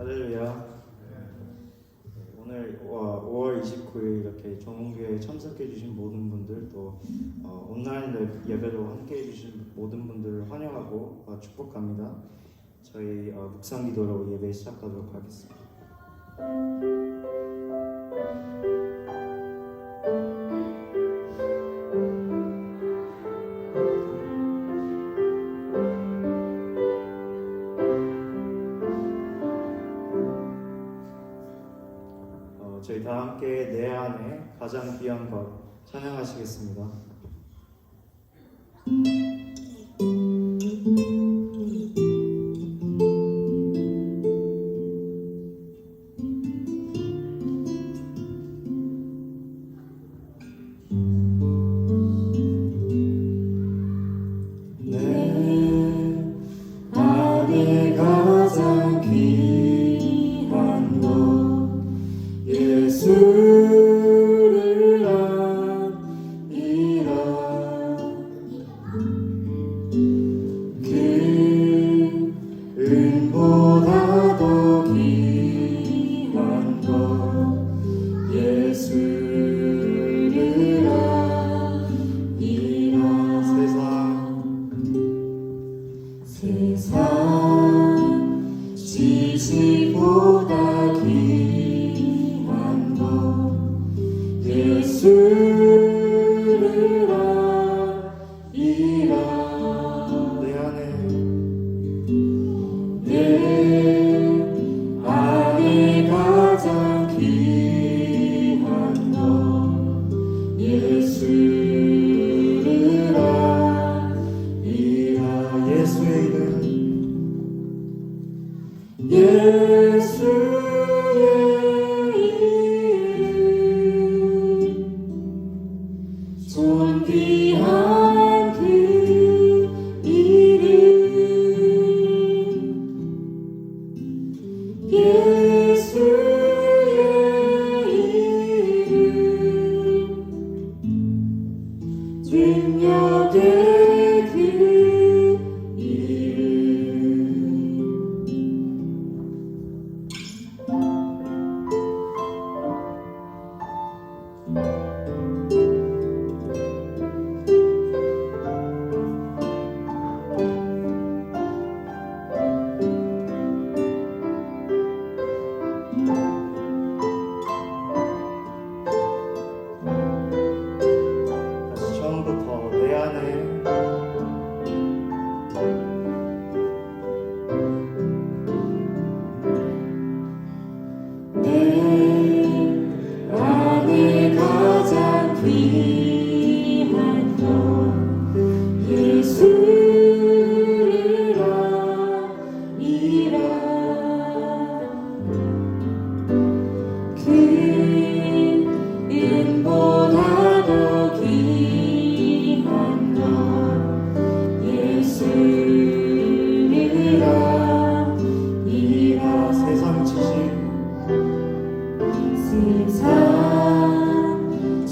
할렐루야. 오늘 5월 29일 이렇게 정은교회에 참석해 주신 모든 분들, 또 온라인 예배로 함께 해주신 모든 분들을 환영하고 축복합니다. 저희 묵상 기도로 예배 시작하도록 하겠습니다. 저희 다 함께 내 안에 가장 귀한 것 찬양하시겠습니다. 지식보다 귀한 것 예수를 아이라. 내 안에 가장 귀한 것 예수를 아이라. 예수의 이름, 예수의 이름, 존귀한 그 이름, 예수의 이름, 능력의 그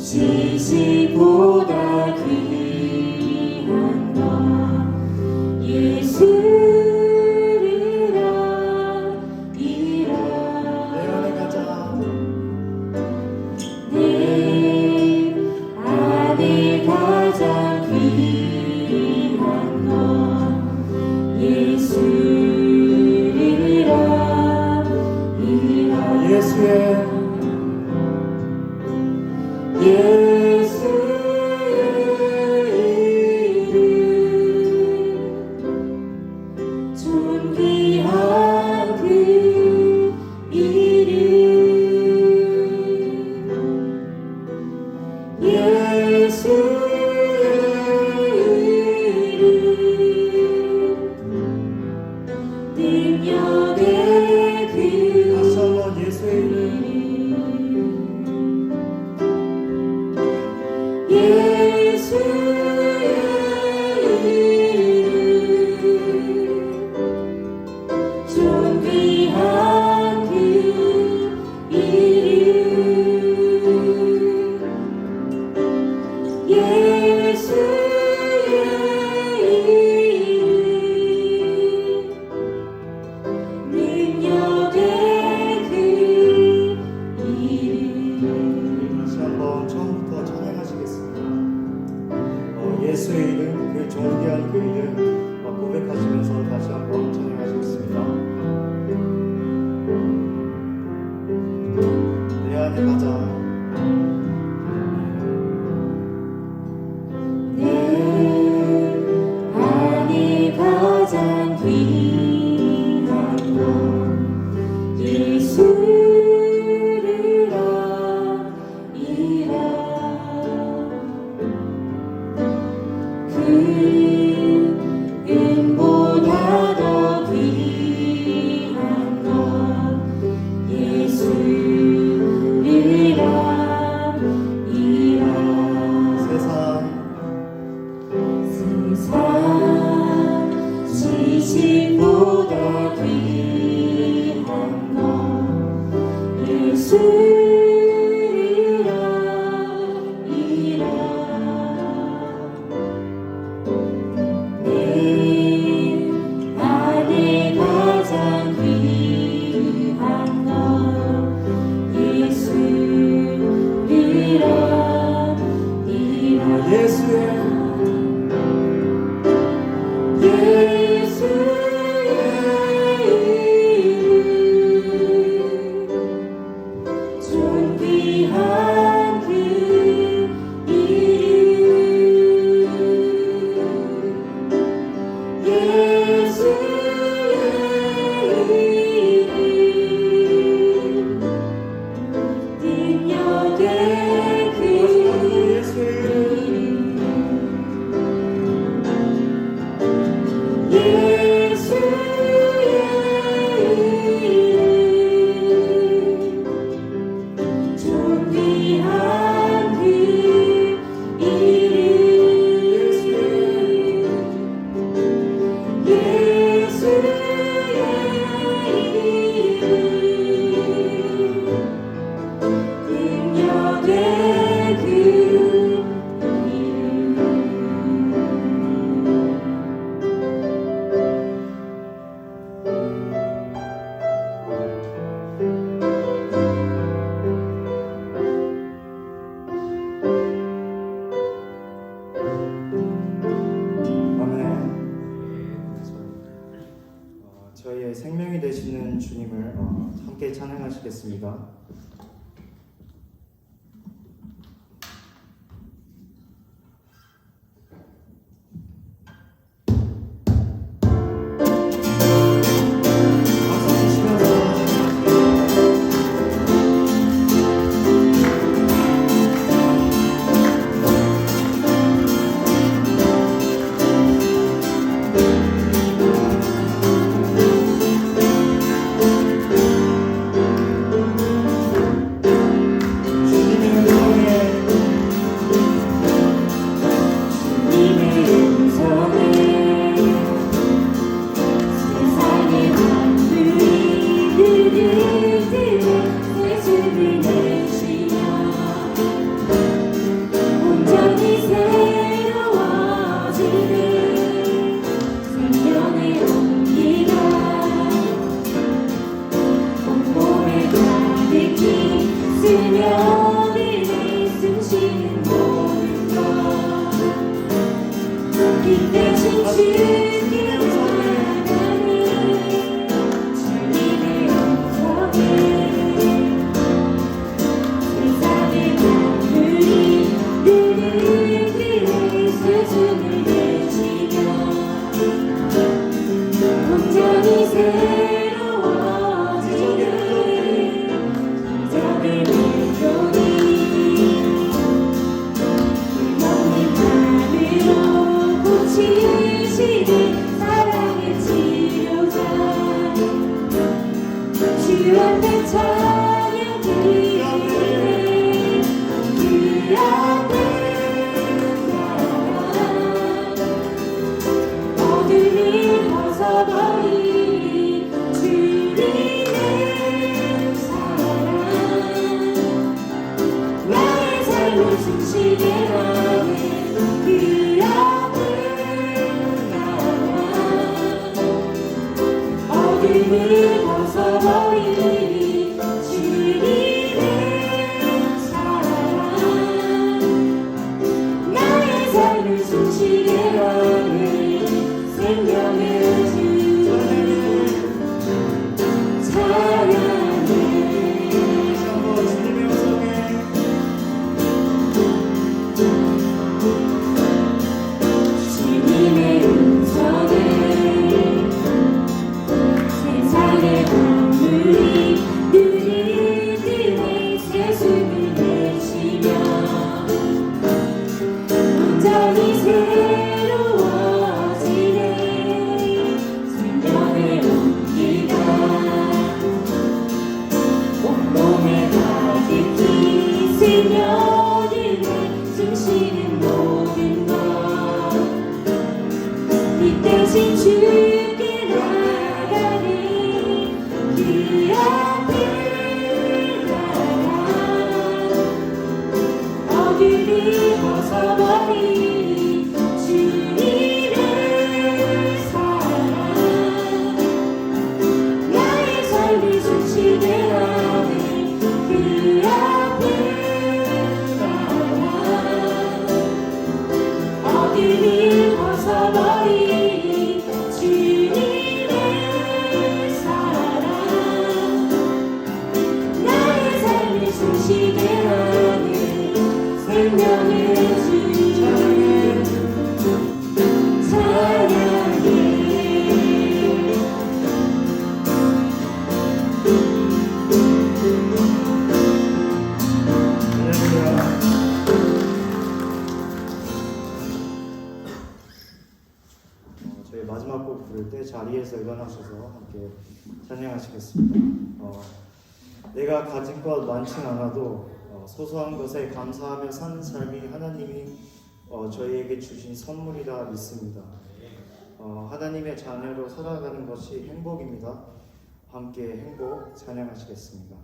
지식보다 귀한 것 예수를 아이라. 내 안에 가장 귀한 것 예수를 아이라. 예수의 이름, 존귀한 그 이름, 예수의 이름, 능력의 그 다시 한번 예수의 이름, 저희의 생명이 되시는 주님을 함께 찬양하시겠습니다. 어둠을 벗어버리니 벗어버린 주님의 사랑 나의 삶을 숨쉬게 하는 그 앞에 나와 어둠을 벗어버린 주님의 사랑 나의 삶을 숨쉬게 하는 생명의 주 찬양해 저희 마지막 곡 부를 때 자리에서 일어나셔서 함께 찬양하시겠습니다. 내가 가진 것 많진 않아도 소소한 것에 감사하며 사는 삶이 하나님이 저희에게 주신 선물이라 믿습니다. 하나님의 자녀로 살아가는 것이 행복입니다. 함께 행복 찬양하시겠습니다.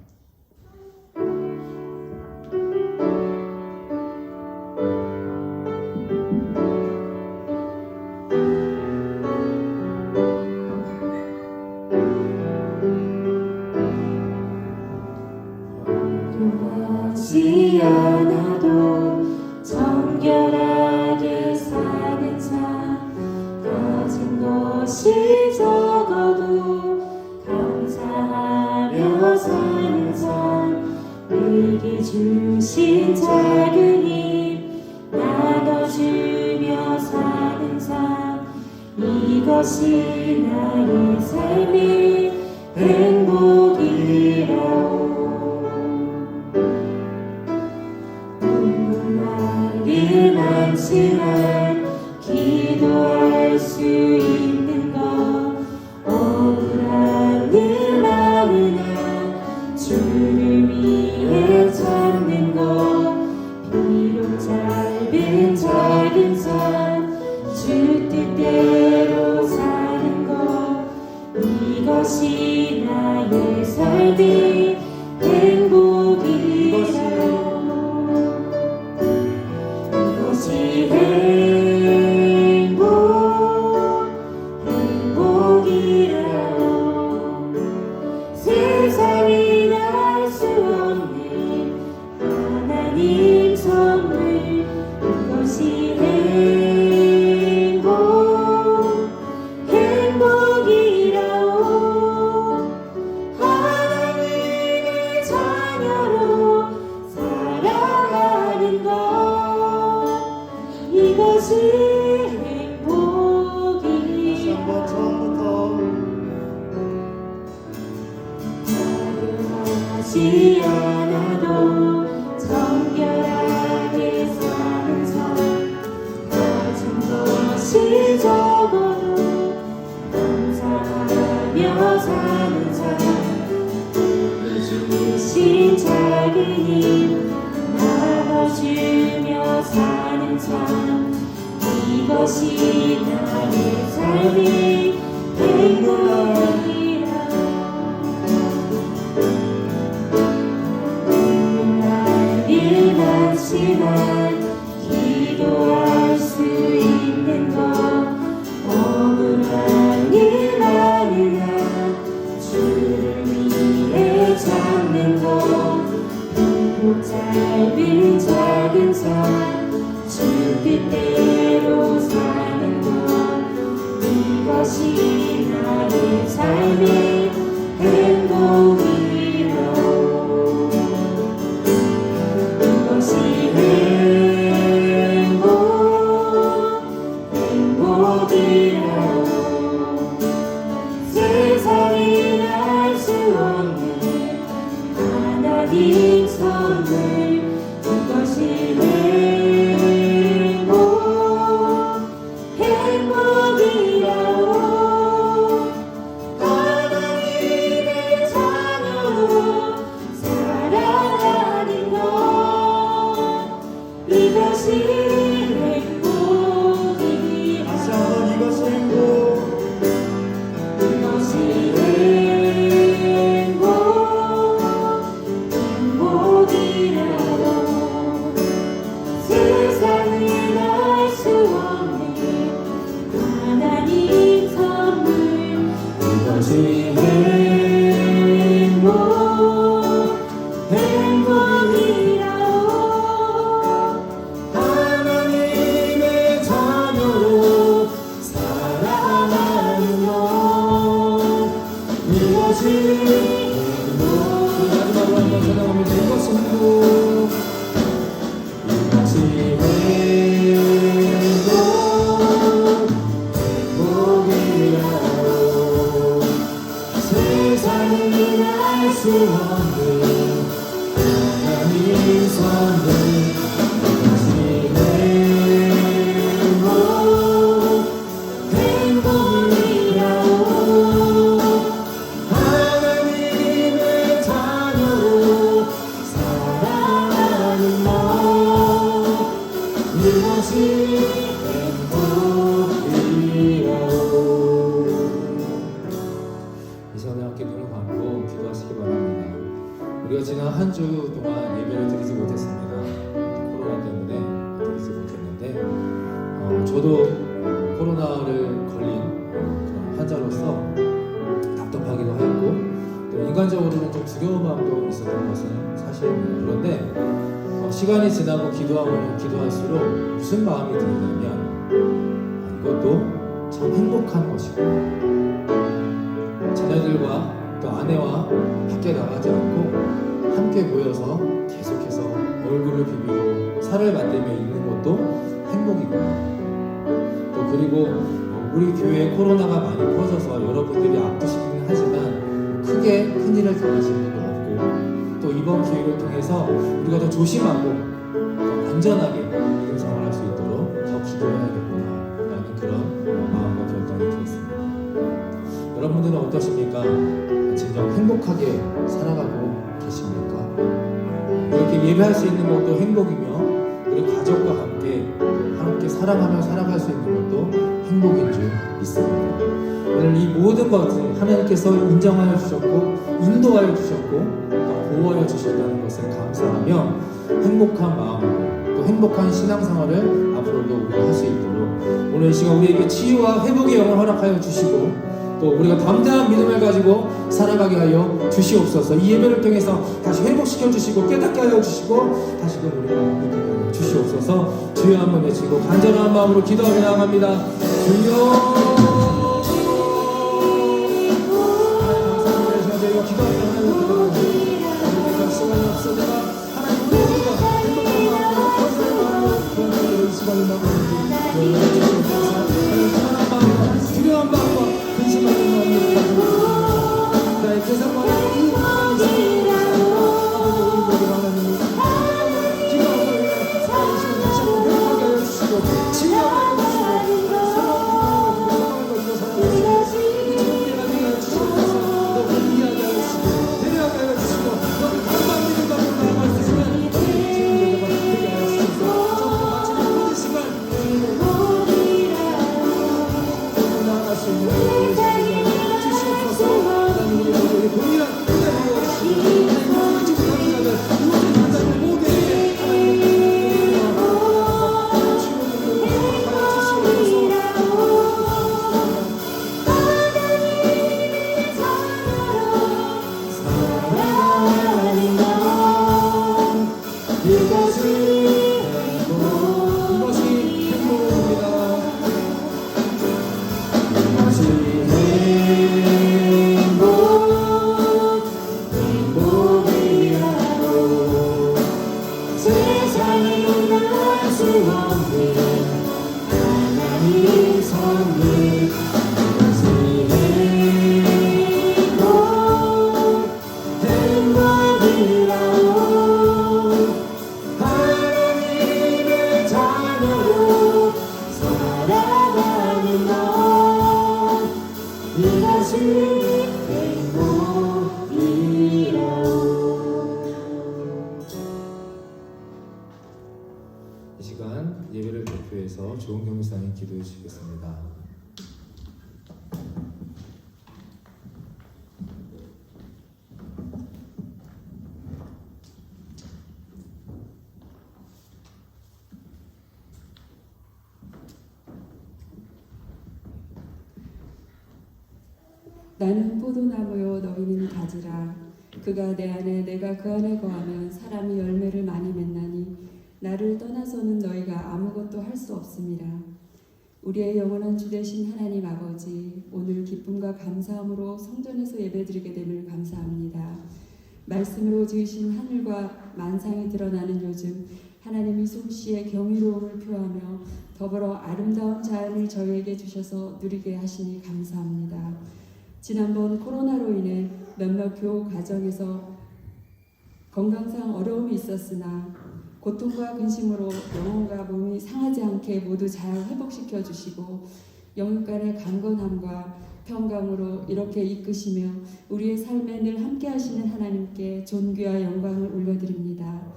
하지 않아도 정결하게 사는 삶 가진 것이 적어도 감사하며 사는 삶 내게 주신 작은 힘 나눠주며 사는 삶 이것이 나의 삶의 행복이라오 눈물이 많지만 기도할 수 있는 것 억울한 일 많으나 주를 위해 찾는 것 비록 짧은 작은 삶 주 뜻대로 사는 것 이것이 나의 삶의 행복이라 이것이 행복이라 세상이 날 수 없는 하나님 선물 이것이 행복이라오 하나님의 자녀로 살아가는 것 이것이 행복이라오 자유하지 않아도 정결하게 사는 삶 가진 것이 적어도 감사하며 사는 삶 주신 작은 힘 나눠주며 사는 삶 이것이 나의 삶의 행복이라 눈물날이 많지만 기도할 수 있는 것 억울한 일 많으나 주를 위해 찾는 것 비록 짧은 작은 삶 주 뜻대로 사는 것 이것이 나의 삶의 행복이라오 이것이 행복이라오 세상이 날 수 없는 하나님 선물 이것이 행복이라오 하나님의 자녀로 살아가는 것 이것이 행복이라 다시 한번 이것이 이것이 행복이라 수 없는 하나님 선물 이것이 행복이라오 하나님의 자녀로 살아가는 너 이것이 이 시간에 함께 눈을 감고 기도하시기 바랍니다. 우리가 지난 한 주 동안 예배를 드리지 못했습니다. 코로나 때문에 드리지 못했는데 저도 코로나를 걸린 그런 환자로서 답답하기도 하였고 또 인간적으로는 좀 두려운 마음도 있었던 것은 사실입니다. 그런데 시간이 지나고 기도하면 기도할수록 무슨 마음이 드냐면 이것도 참 행복한 것이고 자녀들과 또 아내와 밖에 나가지 않고 함께 모여서 계속해서 얼굴을 비비고 살을 만들며 있는 것도 행복이구나. 또 그리고 우리 교회에 코로나가 많이 퍼져서 여러분들이 아프시긴 하지만 크게 큰일을 당하시는 건 없고 또 이번 기회를 통해서 우리가 더 조심하고 더 안전하게 믿음 생활할 수 있도록 더 기도해야겠구나 라는 그런 마음과 결단이 들었습니다. 여러분들은 어떠십니까? 진정 행복하게 살아가고 계십니까? 이렇게 예배할 수 있는 것도 행복이며 우리 가족과 함께 사랑하며 살아갈 수 있는 것도 행복인 줄 믿습니다. 오늘 이 모든 것을 하나님께서 인정하여 주셨고 인도하여 주셨고 또 보호하여 주셨다는 것을 감사하며 행복한 마음으로 또 행복한 신앙생활을 앞으로도 우리가 할 수 있도록 오늘 이 시간 우리에게 치유와 회복의 영을 허락하여 주시고 또 우리가 담대한 믿음을 가지고 살아가게 하여 주시옵소서. 이 예배를 통해서 다시 회복시켜 주시고 깨닫게 하여 주시고 다시금 우리가 믿게 하여 주시옵소서. 주여 한번 외치고 간절한 마음으로 기도하며 나아갑니다. 주여 저희가 기도하며 하나님 우리가 시간이 없어 내가 하나님 우리가 행복한 마음으로 건강한 이 시간을 마무리하기 편안한 마음과 두려운 마음과 근심하는 마음을 가지고 나의 계산과 이 하나님이 우리 하나님이 기도하고 있는 시간 다시 한번 회복하게 하여 주시고 치유하게 하여 주시고 새로운 것으로 살아가게 하여 주시고 정리하게 하여 주시고 너를 이해하게 하여 주시고 배려하게 하여 주시고 너를 감당 믿음 가지고 나아갈 수 있는 주님께서 되게 하여 주시고 저부터 마치는 모든 시간 나아갈 수 있는 동일한 은혜를 부어주시고 하나님 지금 감사를 모든 환자를 모게 하나님 치유를 하여 주시옵소서. 사랑하는 너 이것이 행복입니다. 이 시간 예배를 대표해서 좋은 경비사님 기도해 주시겠습니다. 나는 포도나무요 너희는 가지라. 그가 내 안에 내가 그 안에 거하면 사람이 열매를 많이 맺나니 나를 떠나서는 너희가 아무것도 할 수 없습니다. 우리의 영원한 주 되신 하나님 아버지, 오늘 기쁨과 감사함으로 성전에서 예배드리게 됨을 감사합니다. 말씀으로 지으신 하늘과 만상이 드러나는 요즘 하나님이 솜씨의 경이로움을 표하며 더불어 아름다운 자연을 저희에게 주셔서 누리게 하시니 감사합니다. 지난번 코로나로 인해 몇몇 교우 가정에서 건강상 어려움이 있었으나 고통과 근심으로 영혼과 몸이 상하지 않게 모두 잘 회복시켜 주시고 영육간의 강건함과 평강으로 이렇게 이끄시며 우리의 삶에 늘 함께 하시는 하나님께 존귀와 영광을 올려드립니다.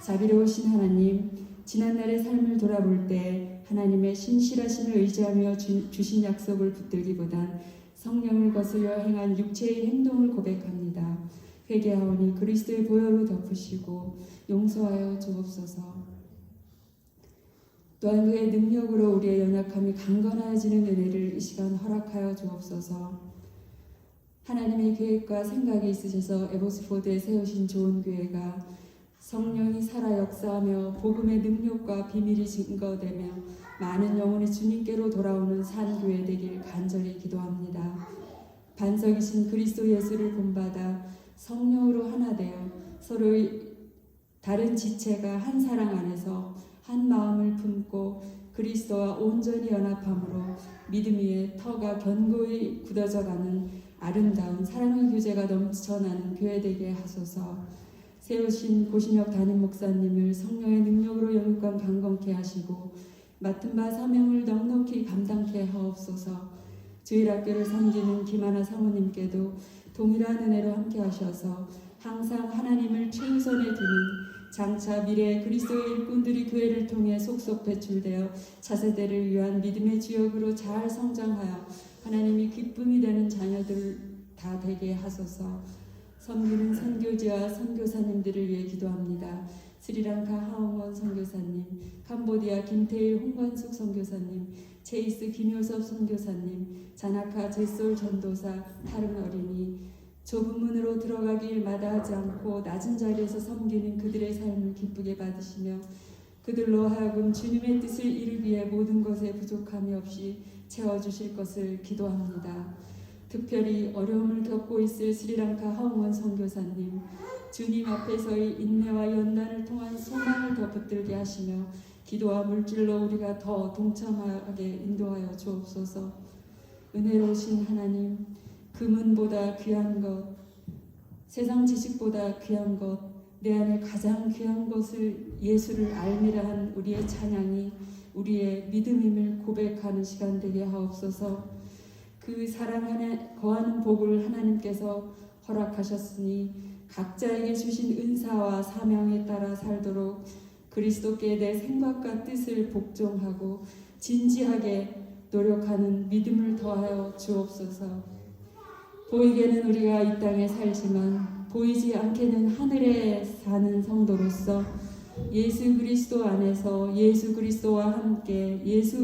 자비로우신 하나님, 지난날의 삶을 돌아볼 때 하나님의 신실하심을 의지하며 주신 약속을 붙들기보단 성령을 거스려 행한 육체의 행동을 고백합니다. 회개하오니 그리스도의 보혈로 덮으시고 용서하여 주옵소서. 또한 그의 능력으로 우리의 연약함이 강건해지는 은혜를 이 시간 허락하여 주옵소서. 하나님의 계획과 생각이 있으셔서 에보스포드에 세우신 좋은 교회가 성령이 살아 역사하며 복음의 능력과 비밀이 증거되며 많은 영혼이 주님께로 돌아오는 산교회 되길 간절히 기도합니다. 반석이신 그리스도 예수를 본받아 성령으로 하나 되어 서로의 다른 지체가 한 사랑 안에서 한 마음을 품고 그리스도와 온전히 연합함으로 믿음 위에 터가 견고히 굳어져가는 아름다운 사랑의 교제가 넘쳐나는 교회 되게 하소서. 세우신 고신혁 담임 목사님을 성령의 능력으로 영육간 강건케 하시고 맡은 바 사명을 넉넉히 감당케 하옵소서. 주일학교를 섬기는 김하나 사모님께도 동일한 은혜로 함께 하셔서 항상 하나님을 최우선에 두는 장차 미래의 그리스도의 일꾼들이 교회를 통해 속속 배출되어 차세대를 위한 믿음의 주역으로 잘 성장하여 하나님이 기쁨이 되는 자녀들 다 되게 하소서. 섬기는 선교지와 선교사님들을 위해 기도합니다. 스리랑카 하홍원 선교사님, 캄보디아 김태일 홍관숙 선교사님, 체이스 김효섭 선교사님, 자나카 제솔 전도사 타른 어린이, 좁은 문으로 들어가길 마다하지 않고 낮은 자리에서 섬기는 그들의 삶을 기쁘게 받으시며 그들로 하여금 주님의 뜻을 이루기 위해 모든 것에 부족함이 없이 채워주실 것을 기도합니다. 특별히 어려움을 겪고 있을 스리랑카 하웅원 선교사님, 주님 앞에서의 인내와 연단을 통한 소망을 더 붙들게 하시며 기도와 물질로 우리가 더 동참하게 인도하여 주옵소서. 은혜로우신 하나님, 금은보다 귀한 것, 세상 지식보다 귀한 것, 내 안에 가장 귀한 것을 예수를 알미라 한 우리의 찬양이 우리의 믿음임을 고백하는 시간 되게 하옵소서. 그 사랑 안에 거하는 복을 하나님께서 허락하셨으니 각자에게 주신 은사와 사명에 따라 살도록 그리스도께 내 생각과 뜻을 복종하고 진지하게 노력하는 믿음을 더하여 주옵소서. 보이게는 우리가 이 땅에 살지만 보이지 않게는 하늘에 사는 성도로서 예수 그리스도 안에서 예수 그리스도와 함께 예수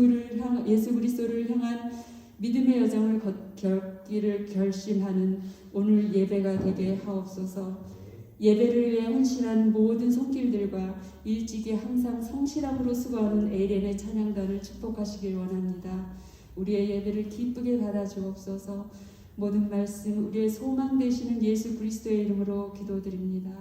그리스도를 향한 믿음의 여정을 걷기를 결심하는 오늘 예배가 되게 하옵소서. 예배를 위해 헌신한 모든 손길들과 일찍이 항상 성실함으로 수고하는 에이렌의 찬양단을 축복하시길 원합니다. 우리의 예배를 기쁘게 받아주옵소서. 모든 말씀 우리의 소망 되시는 예수 그리스도의 이름으로 기도드립니다.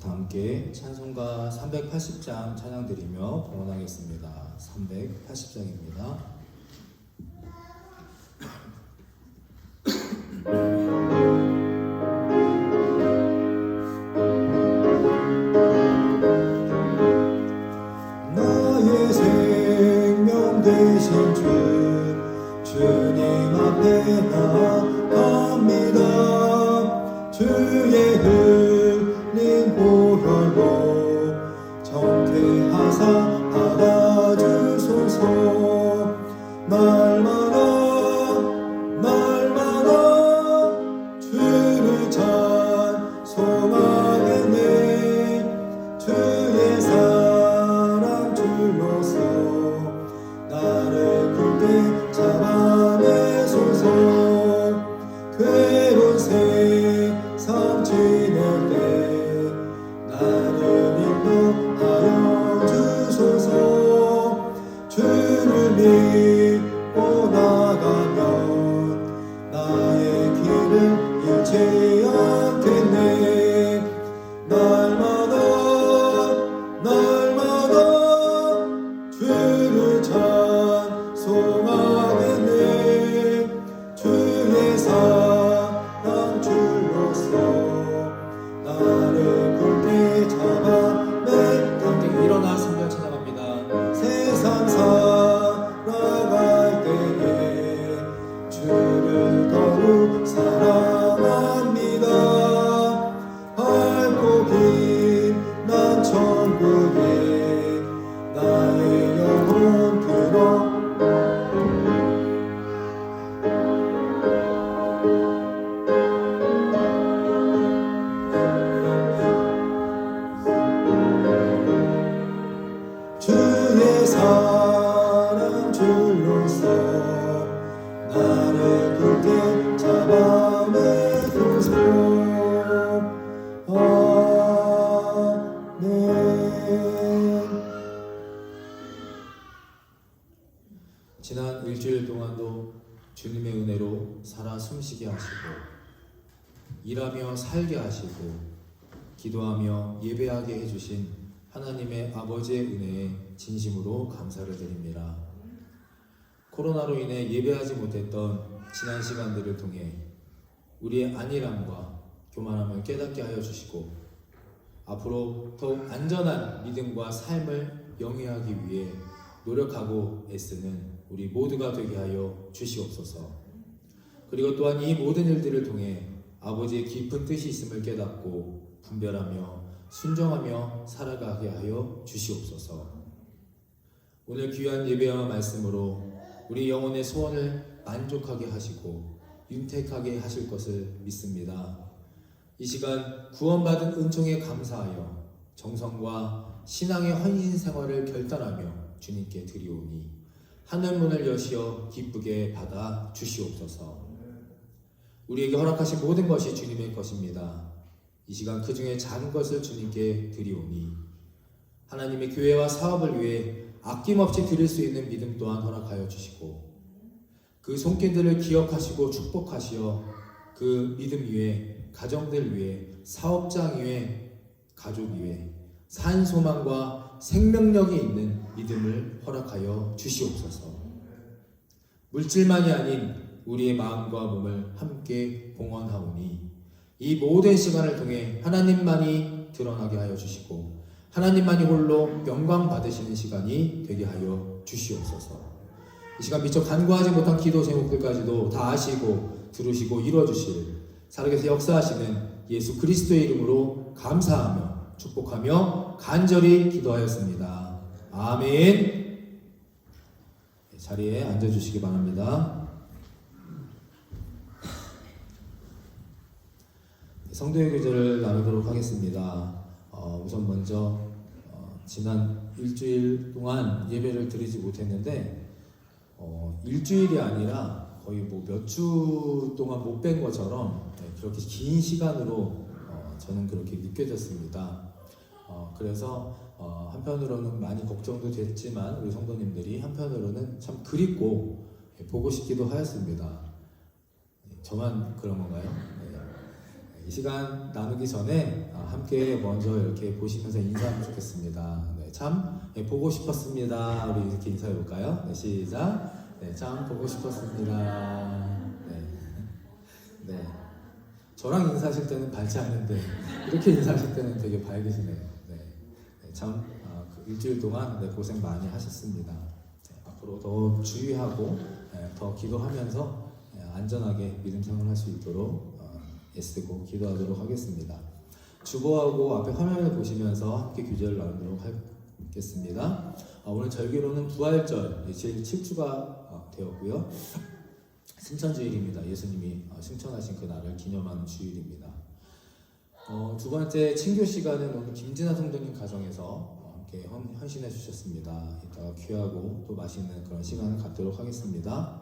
다 함께 찬송가 380장 찬양드리며 봉헌하겠습니다. 380장입니다. 나의 생명 되신 주님 앞에 나갑니다. 주의 흘린 보혈로 정퇴하사 받아주소서. 날마다 주를 찬송하겠네. 주의 사랑 줄로서 나를 굳게 잡아내소서. 괴로운 세상 지낼 때 나를 인도 믿고 나가면 나의 길을 잃지 않겠네. 날마다 주를 찬송하겠네. 주의 사랑 줄로서 나를 굳게 잡아 함께 일어나 성경 찬양합니다. 세상 살아갈 때에 주를 더욱 사랑합니다. 밝고 빛난 천국에 나의 영혼 들어 주의 사랑 줄로서 나를 굳게 잡아 매소서. 아멘. 지난 일주일 동안도 주님의 은혜로 살아 숨쉬게 하시고 일하며 살게 하시고 기도하며 예배하게 해주신 하나님의 아버지의 은혜에 진심으로 감사를 드립니다. 코로나로 인해 예배하지 못했던 지난 시간들을 통해 우리의 안일함과 교만함을 깨닫게 하여 주시고 앞으로 더욱 안전한 믿음과 삶을 영위하기 위해 노력하고 애쓰는 우리 모두가 되게 하여 주시옵소서. 그리고 또한 이 모든 일들을 통해 아버지의 깊은 뜻이 있음을 깨닫고 분별하며 순종하며 살아가게 하여 주시옵소서. 오늘 귀한 예배와 말씀으로 우리 영혼의 소원을 만족하게 하시고 윤택하게 하실 것을 믿습니다. 이 시간 구원받은 은총에 감사하여 정성과 신앙의 헌신 생활을 결단하며 주님께 드리오니 하늘 문을 여시어 기쁘게 받아 주시옵소서. 우리에게 허락하신 모든 것이 주님의 것입니다. 이 시간 그 중에 작은 것을 주님께 드리오니 하나님의 교회와 사업을 위해 아낌없이 드릴 수 있는 믿음 또한 허락하여 주시고 그 손길들을 기억하시고 축복하시어 그 믿음 위에 가정들 위에 사업장 위에 가족 위에 산 소망과 생명력이 있는 믿음을 허락하여 주시옵소서. 물질만이 아닌 우리의 마음과 몸을 함께 봉헌하오니 이 모든 시간을 통해 하나님만이 드러나게 하여 주시고 하나님만이 홀로 영광 받으시는 시간이 되게 하여 주시옵소서. 이 시간 미처 간구하지 못한 기도 제목들까지도 다 아시고 들으시고 이루어주실 살아계서 역사하시는 예수 그리스도의 이름으로 감사하며 축복하며 간절히 기도하였습니다. 아멘. 자리에 앉아주시기 바랍니다. 성도의 교제를 나누도록 하겠습니다. 우선 먼저 지난 일주일 동안 예배를 드리지 못했는데 일주일이 아니라 거의 뭐 몇 주 동안 못 뵌 것처럼 그렇게 긴 시간으로 저는 그렇게 느껴졌습니다. 그래서 한편으로는 많이 걱정도 됐지만 우리 성도님들이 한편으로는 참 그립고 보고 싶기도 하였습니다. 저만 그런 건가요? 이 시간 나누기 전에 함께 먼저 이렇게 보시면서 인사하면 좋겠습니다. 네, 참 보고 싶었습니다. 우리 이렇게 인사해 볼까요? 네, 시작. 네, 참 보고 싶었습니다. 네. 저랑 인사하실 때는 밝지 않는데 이렇게 인사하실 때는 되게 밝으시네요. 참 그 일주일 동안 고생 많이 하셨습니다. 앞으로 더 주의하고 더 기도하면서 안전하게 믿음 생활할 수 있도록 애쓰고 기도하도록 하겠습니다. 주보하고 앞에 화면을 보시면서 함께 교제를 나누도록 하겠습니다. 오늘 절기로는 부활절 제7주가 되었고요. 승천주일입니다. 예수님이 승천하신 그 날을 기념하는 주일입니다. 두 번째 친교 시간은 오늘 김진아 성도님 가정에서 함께 헌신해 주셨습니다. 이따가 귀하고 또 맛있는 그런 시간을 갖도록 하겠습니다.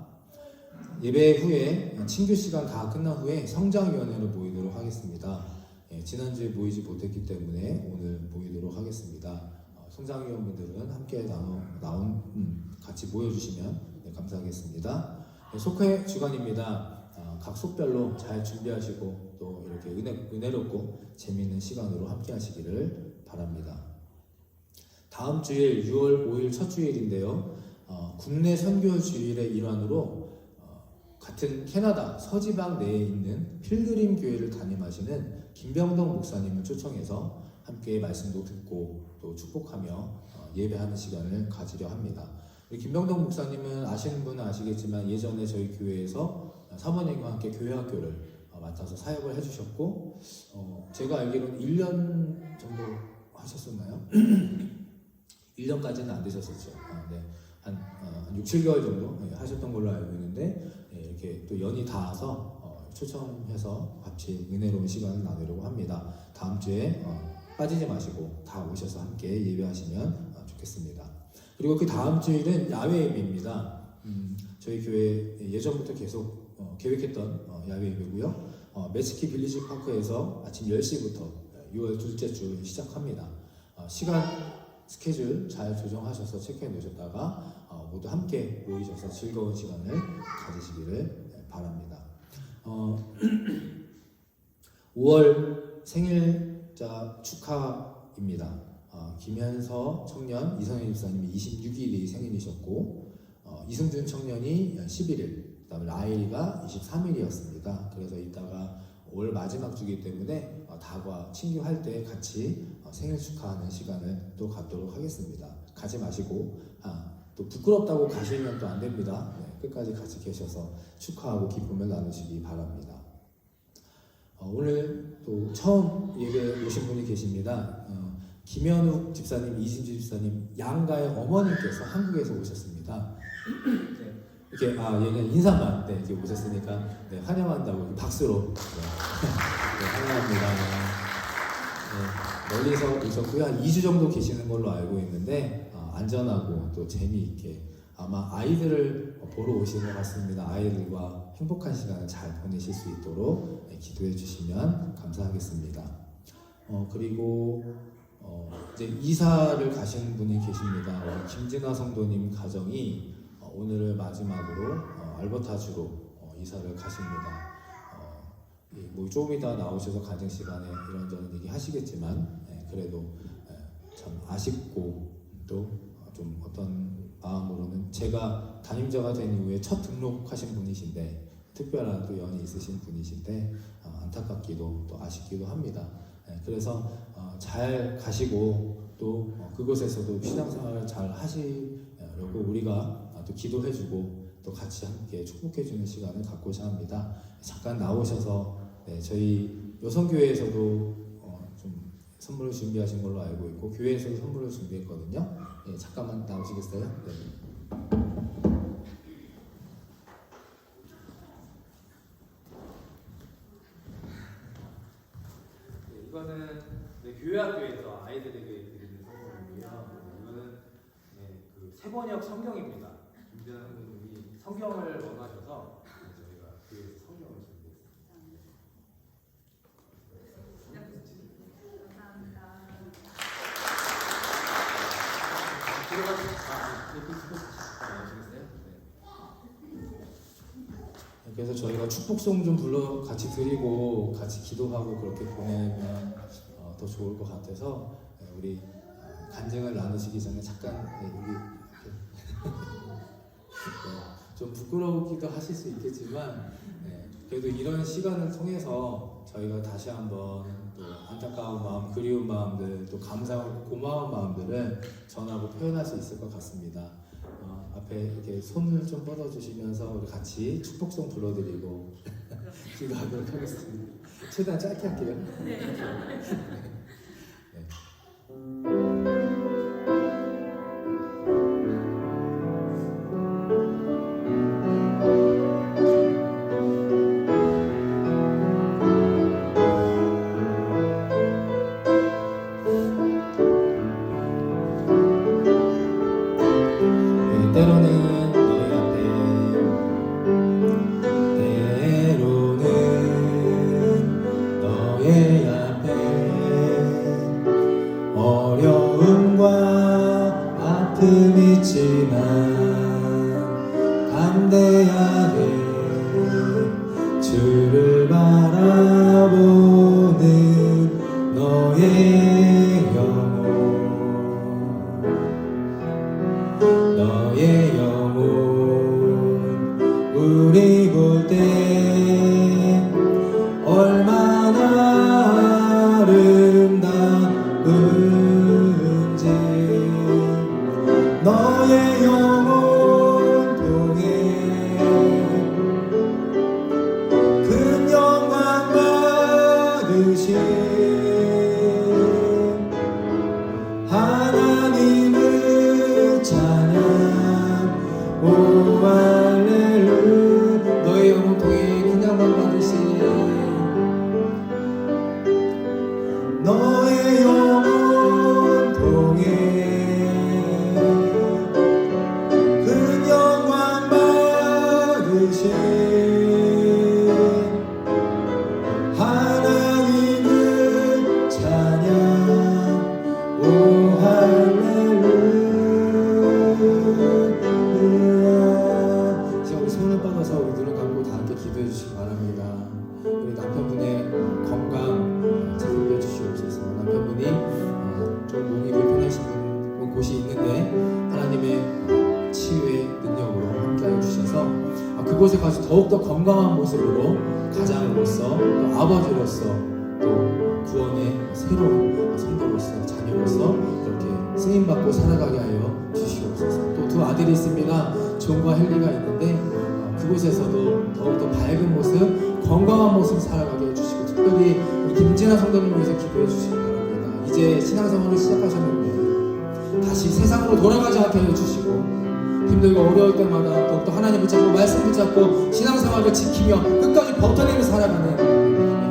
예배 후에 친교 시간 다 끝난 후에 성장위원회로 모이도록 하겠습니다. 지난주에 모이지 못했기 때문에 오늘 모이도록 하겠습니다. 성장위원분들은 함께 같이 모여주시면 감사하겠습니다. 속회 주간입니다. 각 속별로 잘 준비하시고 또 이렇게 은혜롭고 재미있는 시간으로 함께 하시기를 바랍니다. 다음 주일 6월 5일 첫 주일인데요. 국내 선교 주일의 일환으로 같은 캐나다 서지방 내에 있는 필그림 교회를 담임하시는 김병덕 목사님을 초청해서 함께 말씀도 듣고 또 축복하며 예배하는 시간을 가지려 합니다. 김병덕 목사님은 아시는 분은 아시겠지만 예전에 저희 교회에서 사모님과 함께 교회학교를 맡아서 사역을 해주셨고 제가 알기로는 1년 정도 하셨었나요? 1년까지는 안 되셨었죠. 네. 한 6, 7개월 정도 하셨던 걸로 알고 있는데 이렇게 또 연이 닿아서 초청해서 같이 은혜로운 시간을 나누려고 합니다. 다음 주에 빠지지 마시고 다 오셔서 함께 예배하시면 좋겠습니다. 그리고 그 다음 주일은 야외 예배입니다. 저희 교회 예전부터 계속 계획했던 야외 예배고요. 매스키 빌리지 파크에서 아침 10시부터 6월 둘째 주 시작합니다. 시간 스케줄 잘 조정하셔서 체크해 놓으셨다가 모두 함께 모이셔서 즐거운 시간을 가지시기를 바랍니다. 5월 생일자 축하입니다. 김현서 청년 이성현 집사님이 26일이 생일이셨고 이승준 청년이 11일, 그다음에 라일이가 23일이었습니다. 그래서 이따가 올 마지막 주기 때문에 다과 친교할 때 같이 생일 축하하는 시간을 또 갖도록 하겠습니다. 가지 마시고 또 부끄럽다고 가시면 또 안 됩니다. 끝까지 같이 계셔서 축하하고 기쁨을 나누시기 바랍니다. 오늘 또 처음 예배 오신 분이 계십니다. 김현욱 집사님, 이진주 집사님 양가의 어머님께서 한국에서 오셨습니다. 이렇게 얘는 인사만 이렇게 오셨으니까 환영한다고 박수로 환영합니다. 멀리서 오셨고요. 한 2주 정도 계시는 걸로 알고 있는데 안전하고 또 재미있게 아마 아이들을 보러 오시는 것 같습니다. 아이들과 행복한 시간을 잘 보내실 수 있도록 기도해 주시면 감사하겠습니다. 그리고 이제 이사를 가시는 분이 계십니다. 김진아 성도님 가정이 오늘을 마지막으로 알버타주로 이사를 가십니다. 뭐 조금 이따 나오셔서 간증 시간에 이런저런 얘기 하시겠지만 그래도 참 아쉽고 또 좀 어떤 마음으로는 제가 담임자가 된 이후에 첫 등록하신 분이신데 특별한 또 연이 있으신 분이신데 안타깝기도 또 아쉽기도 합니다. 그래서 잘 가시고 또 그곳에서도 신앙생활을 잘 하시려고 우리가 또 기도해주고 또 같이 함께 축복해주는 시간을 갖고자 합니다. 잠깐 나오셔서 저희 여성교회에서도 좀 선물을 준비하신 걸로 알고 있고 교회에서도 선물을 준비했거든요. 잠깐만 나오시겠어요? 이거는 교회학교에서 아이들에게 드리는 선물이고요. 이거는 그 세번역 성경입니다. 김진아 선생님이 성경을 원하셔서 저희가 교회에서 성경을 준비했습니다. 그래서 저희가 축복송 좀 불러 같이 드리고 같이 기도하고 그렇게 보내면 더 좋을 것 같아서 우리 간증을 나누시기 전에 잠깐 여기 좀 부끄러우기도 하실 수 있겠지만 그래도 이런 시간을 통해서 저희가 다시 한번 또 안타까운 마음, 그리운 마음들, 또 감사하고 고마운 마음들을 전하고 표현할 수 있을 것 같습니다. 앞에 이렇게 손을 좀 뻗어주시면서 우리 같이 축복송 불러드리고 기도하도록 하겠습니다. 최대한 짧게 할게요. 때로는 너희 앞에 때로는 너의 앞에 어려움과 아픔이 있지만 그곳에 가서 더욱더 건강한 모습으로 가장으로서 또 아버지로서 또 구원의 새로운 성도로서 자녀로서 그렇게 쓰임받고 살아가게 하여 주시옵소서. 또 두 아들이 있습니다. 존과 헨리가 있는데 그곳에서도 더욱더 밝은 모습, 건강한 모습 살아가게 해주시고, 특별히 우리 김진아 성도님을 위해서 기도해 주시기 바랍니다. 이제 신앙생활을 시작하셨는데 다시 세상으로 돌아가지 않게 해주시고, 힘들고 어려울 때마다 더욱더 하나님 붙잡고 말씀 붙잡고 신앙생활을 지키며 끝까지 버텨내며 살아가는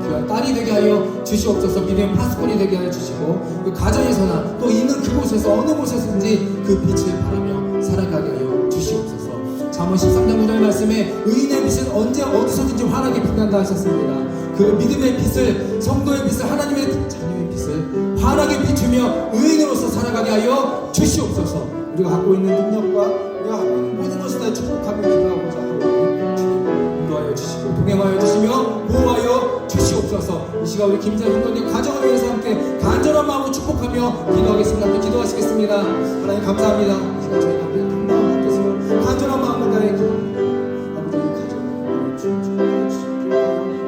귀한 딸이 되게 하여 주시옵소서. 믿음의 파수꾼이 되게 하여 주시고, 그 가정에서나 또 있는 그곳에서 어느 곳에서든지 그 빛을 바라며 살아가게 하여 주시옵소서. 잠언 13장 9절 말씀에 의인의 빛은 언제 어디서든지 환하게 빛난다 하셨습니다. 그 믿음의 빛을, 성도의 빛을, 하나님의 자녀의 빛을 환하게 비추며 의인으로서 살아가게 하여 주시옵소서. 우리가 갖고 있는 능력과 우리가 갖고 있는 모든 것을 다 축복하며 기도하고자 하오니 주님 인도하여 주시고 동행하여 주시며 보호하여 주시옵소서. 이 시간 우리 김진아 성도님 가정을 위해서 함께 간절한 마음으로 축복하며 기도하겠습니다. 함께 기도하시겠습니다. 하나님 감사합니다. 이 시간 저희가 함께 한 마음 같아서 간절한 마음을 다해 기도합니다. 아버지 이 가정을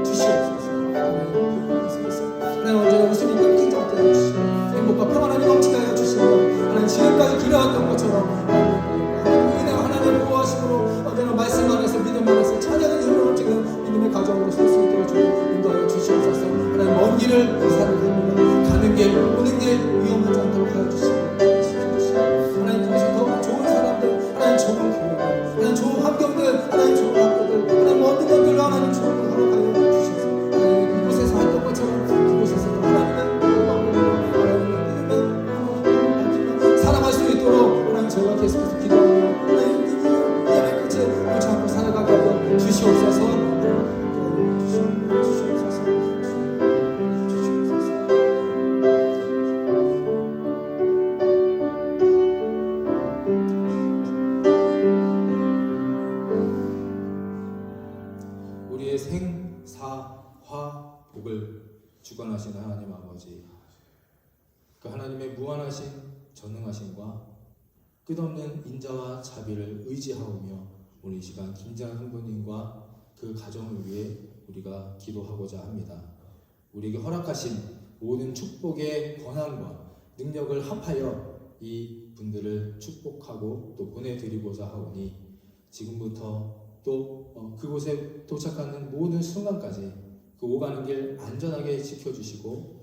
주시옵소서. 하나님 언제나 웃음이 끊기지 않게 해주시고 행복과 평안함이 넘치게 하여 주시고, 하나님 지금까지 기도했던 것처럼 은혜와 하나님의 보호하심으로 언제나 말씀 안에서 믿음 안에서 찬양의 힘을 넘치는 믿음의 가정으로 설 수 있도록 주님 인도하여 주시옵소서. 하나님 먼 길을 살아갑니다. 가는 길 오는 길 위험하지 않도록 하여 주시고 하나님 거기서 더 좋은 사람들, 하나님 좋은 교회들, 하나님 좋은 환경들, 하나님 좋은 학교들, 하나님 모든 것들로 하나님 좋은 걸 허락하여 주시옵소서. 하나님 그곳에서 했던 것처럼 그곳에서도 하나님의 살아갈 수 있도록 하나님 저희가 계속해서 기도하며 하나님 믿음의 끝에 붙잡고 살아가게 하여 주시옵소서. 우리의 생사화복을 주관하시는 하나님 아버지, 그 하나님의 무한하신 전능하심과 끝없는 인자와 자비를 의지하오며 오늘 이 시간 김진아 성도님과 그 가정을 위해 우리가 기도하고자 합니다. 우리에게 허락하신 모든 축복의 권한과 능력을 합하여 이 분들을 축복하고 또 보내드리고자 하오니 지금부터 또 그곳에 도착하는 모든 순간까지 그 오가는 길 안전하게 지켜주시고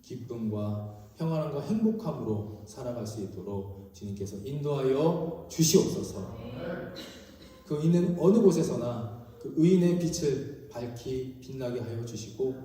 기쁨과 평안함과 행복함으로 살아갈 수 있도록 주님께서 인도하여 주시옵소서. 그 있는 어느 곳에서나 그 의인의 빛을 밝히 빛나게 하여 주시고,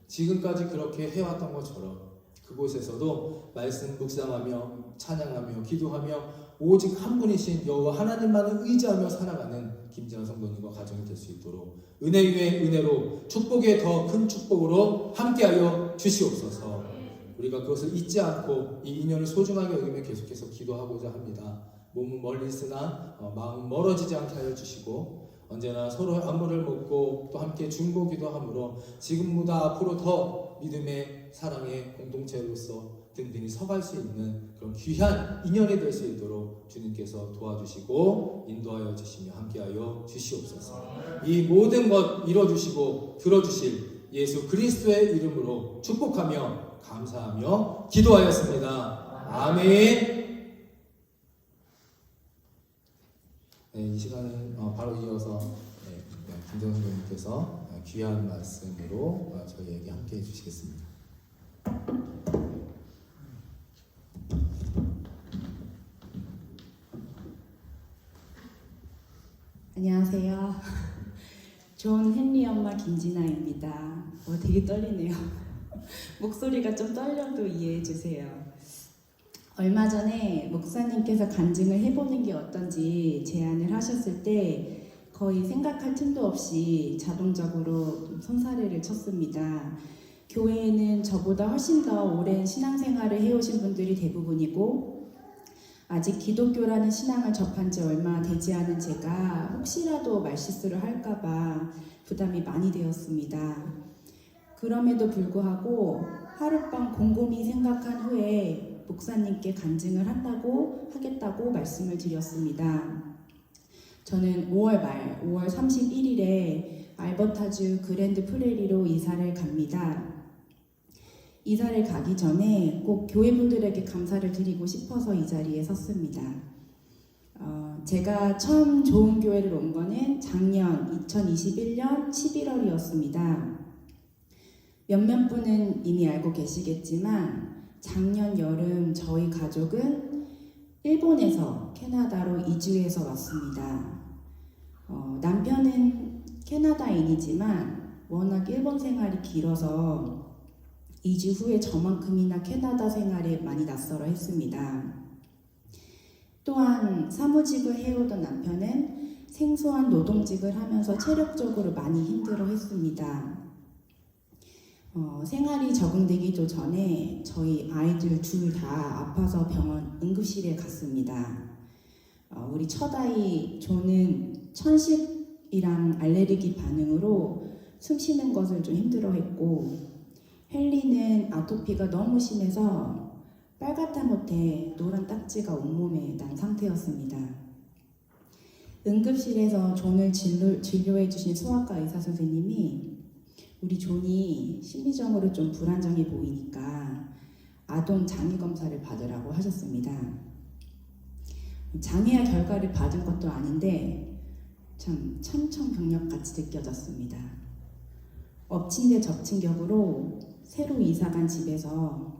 지금까지 그렇게 해왔던 것처럼 그곳에서도 말씀 묵상하며 찬양하며 기도하며 오직 한 분이신 여호와 하나님만을 의지하며 살아가는 김진아 성도님과 가정이 될 수 있도록 은혜 위에 은혜로 축복에 더 큰 축복으로 함께하여 주시옵소서. 우리가 그것을 잊지 않고 이 인연을 소중하게 여기며 계속해서 기도하고자 합니다. 몸은 멀리 있으나 마음은 멀어지지 않게 하여 주시고, 언제나 서로 안부를 묻고 또 함께 중보기도 함으로 지금보다 앞으로 더 믿음의 사랑의 공동체로서 든든히 서갈 수 있는 그런 귀한 인연이 될 수 있도록 주님께서 도와주시고 인도하여 주시며 함께하여 주시옵소서. 이 모든 것 이뤄주시고 들어주실 예수 그리스도의 이름으로 축복하며 감사하며 기도하였습니다. 아멘. 네, 이 시간은 바로 이어서 김정은 선생님께서 귀한 말씀으로 저희에게 함께 해주시겠습니다. 안녕하세요. 존 헨리 엄마 김진아입니다. 되게 떨리네요. 목소리가 좀 떨려도 이해해 주세요. 얼마 전에 목사님께서 간증을 해보는 게 어떤지 제안을 하셨을 때 거의 생각할 틈도 없이 자동적으로 손사래를 쳤습니다. 교회에는 저보다 훨씬 더 오랜 신앙생활을 해오신 분들이 대부분이고, 아직 기독교라는 신앙을 접한 지 얼마 되지 않은 제가 혹시라도 말실수를 할까봐 부담이 많이 되었습니다. 그럼에도 불구하고 하룻밤 곰곰이 생각한 후에 목사님께 간증을 하겠다고 말씀을 드렸습니다. 저는 5월 31일에 알버타주 그랜드 프레리로 이사를 갑니다. 이사를 가기 전에 꼭 교회분들에게 감사를 드리고 싶어서 이 자리에 섰습니다. 제가 처음 좋은 교회를 온 거는 작년 2021년 11월이었습니다. 몇몇 분은 이미 알고 계시겠지만 작년 여름 저희 가족은 일본에서 캐나다로 이주해서 왔습니다. 남편은 캐나다인이지만 워낙 일본 생활이 길어서 이주 후에 저만큼이나 캐나다 생활에 많이 낯설어 했습니다. 또한 사무직을 해오던 남편은 생소한 노동직을 하면서 체력적으로 많이 힘들어 했습니다. 생활이 적응되기도 전에 저희 아이들 둘 다 아파서 병원 응급실에 갔습니다. 우리 첫아이 조는 천식이랑 알레르기 반응으로 숨 쉬는 것을 좀 힘들어했고, 헨리는 아토피가 너무 심해서 빨갛다 못해 노란 딱지가 온몸에 난 상태였습니다. 응급실에서 존을 진료해 주신 소아과 의사 선생님이 우리 존이 심리적으로 좀 불안정해 보이니까 아동 장애 검사를 받으라고 하셨습니다. 장애아 결과를 받은 것도 아닌데 참 천천벽력같이 느껴졌습니다. 엎친 데 접친 격으로 새로 이사간 집에서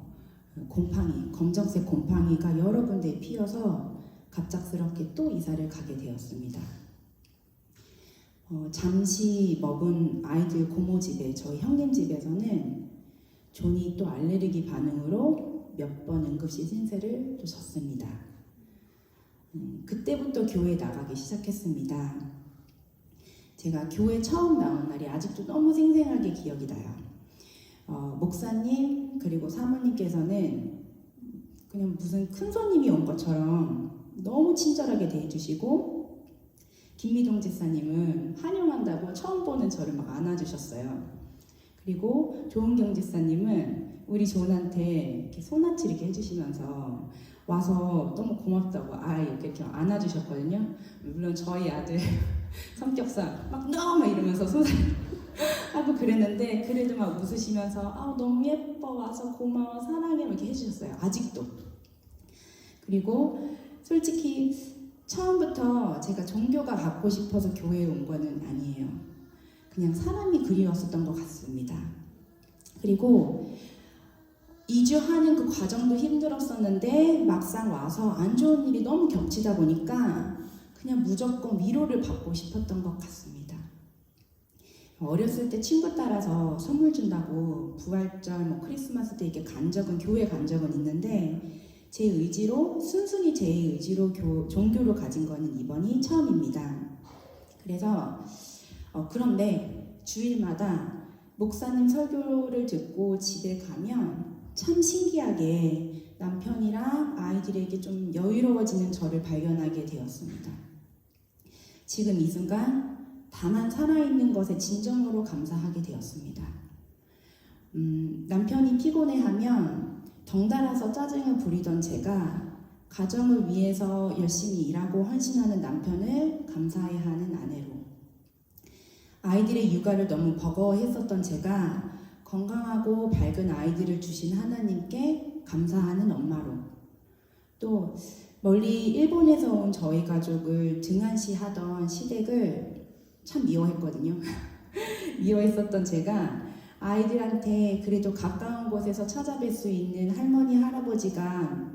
검정색 곰팡이가 여러 군데에 피어서 갑작스럽게 또 이사를 가게 되었습니다. 잠시 머문 아이들 고모 집에 저희 형님 집에서는 존이 또 알레르기 반응으로 몇 번 응급실 신세를 또 졌습니다. 그때부터 교회에 나가기 시작했습니다. 제가 교회 처음 나온 날이 아직도 너무 생생하게 기억이 나요. 목사님 그리고 사모님께서는 그냥 무슨 큰 손님이 온 것처럼 너무 친절하게 대해주시고, 김미동 집사님은 환영한다고 처음 보는 저를 막 안아주셨어요. 그리고 조은경 집사님은 우리 존한테 이렇게 손아치 이렇게 해주시면서 와서 너무 고맙다고 이렇게 안아주셨거든요. 물론 저희 아들 성격상 막 너무 이러면서 하고 그랬는데, 그래도 막 웃으시면서 너무 예뻐, 와서 고마워, 사랑해 이렇게 해주셨어요. 아직도. 그리고 솔직히 처음부터 제가 종교가 갖고 싶어서 교회에 온 거는 아니에요. 그냥 사람이 그리웠었던 것 같습니다. 그리고 이주하는 그 과정도 힘들었었는데 막상 와서 안 좋은 일이 너무 겹치다 보니까 그냥 무조건 위로를 받고 싶었던 것 같습니다. 어렸을 때 친구 따라서 선물 준다고 부활절, 크리스마스 때 이렇게 교회 간 적은 있는데 제 의지로, 순순히 제 의지로 종교를 가진 거는 이번이 처음입니다. 그래서 그런데 주일마다 목사님 설교를 듣고 집에 가면 참 신기하게 남편이랑 아이들에게 좀 여유로워지는 저를 발견하게 되었습니다. 지금 이 순간 다만 살아있는 것에 진정으로 감사하게 되었습니다. 남편이 피곤해하면 덩달아서 짜증을 부리던 제가 가정을 위해서 열심히 일하고 헌신하는 남편을 감사해야 하는 아내로, 아이들의 육아를 너무 버거워했었던 제가 건강하고 밝은 아이들을 주신 하나님께 감사하는 엄마로, 또 멀리 일본에서 온 저희 가족을 등한시하던 시댁을 참 미워했거든요. 미워했었던 제가 아이들한테 그래도 가까운 곳에서 찾아뵐 수 있는 할머니, 할아버지가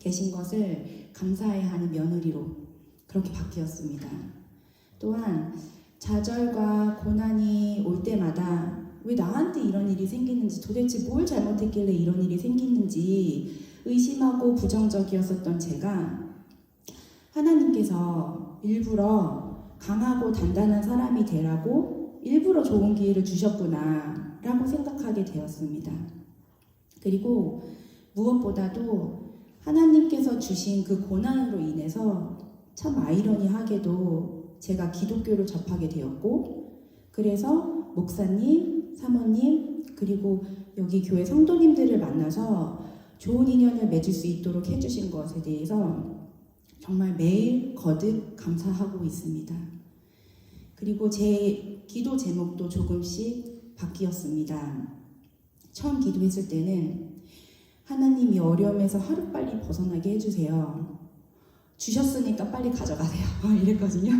계신 것을 감사해야 하는 며느리로 그렇게 바뀌었습니다. 또한 좌절과 고난이 올 때마다 왜 나한테 이런 일이 생기는지, 도대체 뭘 잘못했길래 이런 일이 생기는지 의심하고 부정적이었었던 제가 하나님께서 일부러 강하고 단단한 사람이 되라고 일부러 좋은 기회를 주셨구나 라고 생각하게 되었습니다. 그리고 무엇보다도 하나님께서 주신 그 고난으로 인해서 참 아이러니하게도 제가 기독교를 접하게 되었고, 그래서 목사님, 사모님, 그리고 여기 교회 성도님들을 만나서 좋은 인연을 맺을 수 있도록 해주신 것에 대해서 정말 매일 거듭 감사하고 있습니다. 그리고 제 기도 제목도 조금씩 바뀌었습니다. 처음 기도했을 때는 하나님이 어려움에서 하루빨리 벗어나게 해주세요. 주셨으니까 빨리 가져가세요. 이랬거든요.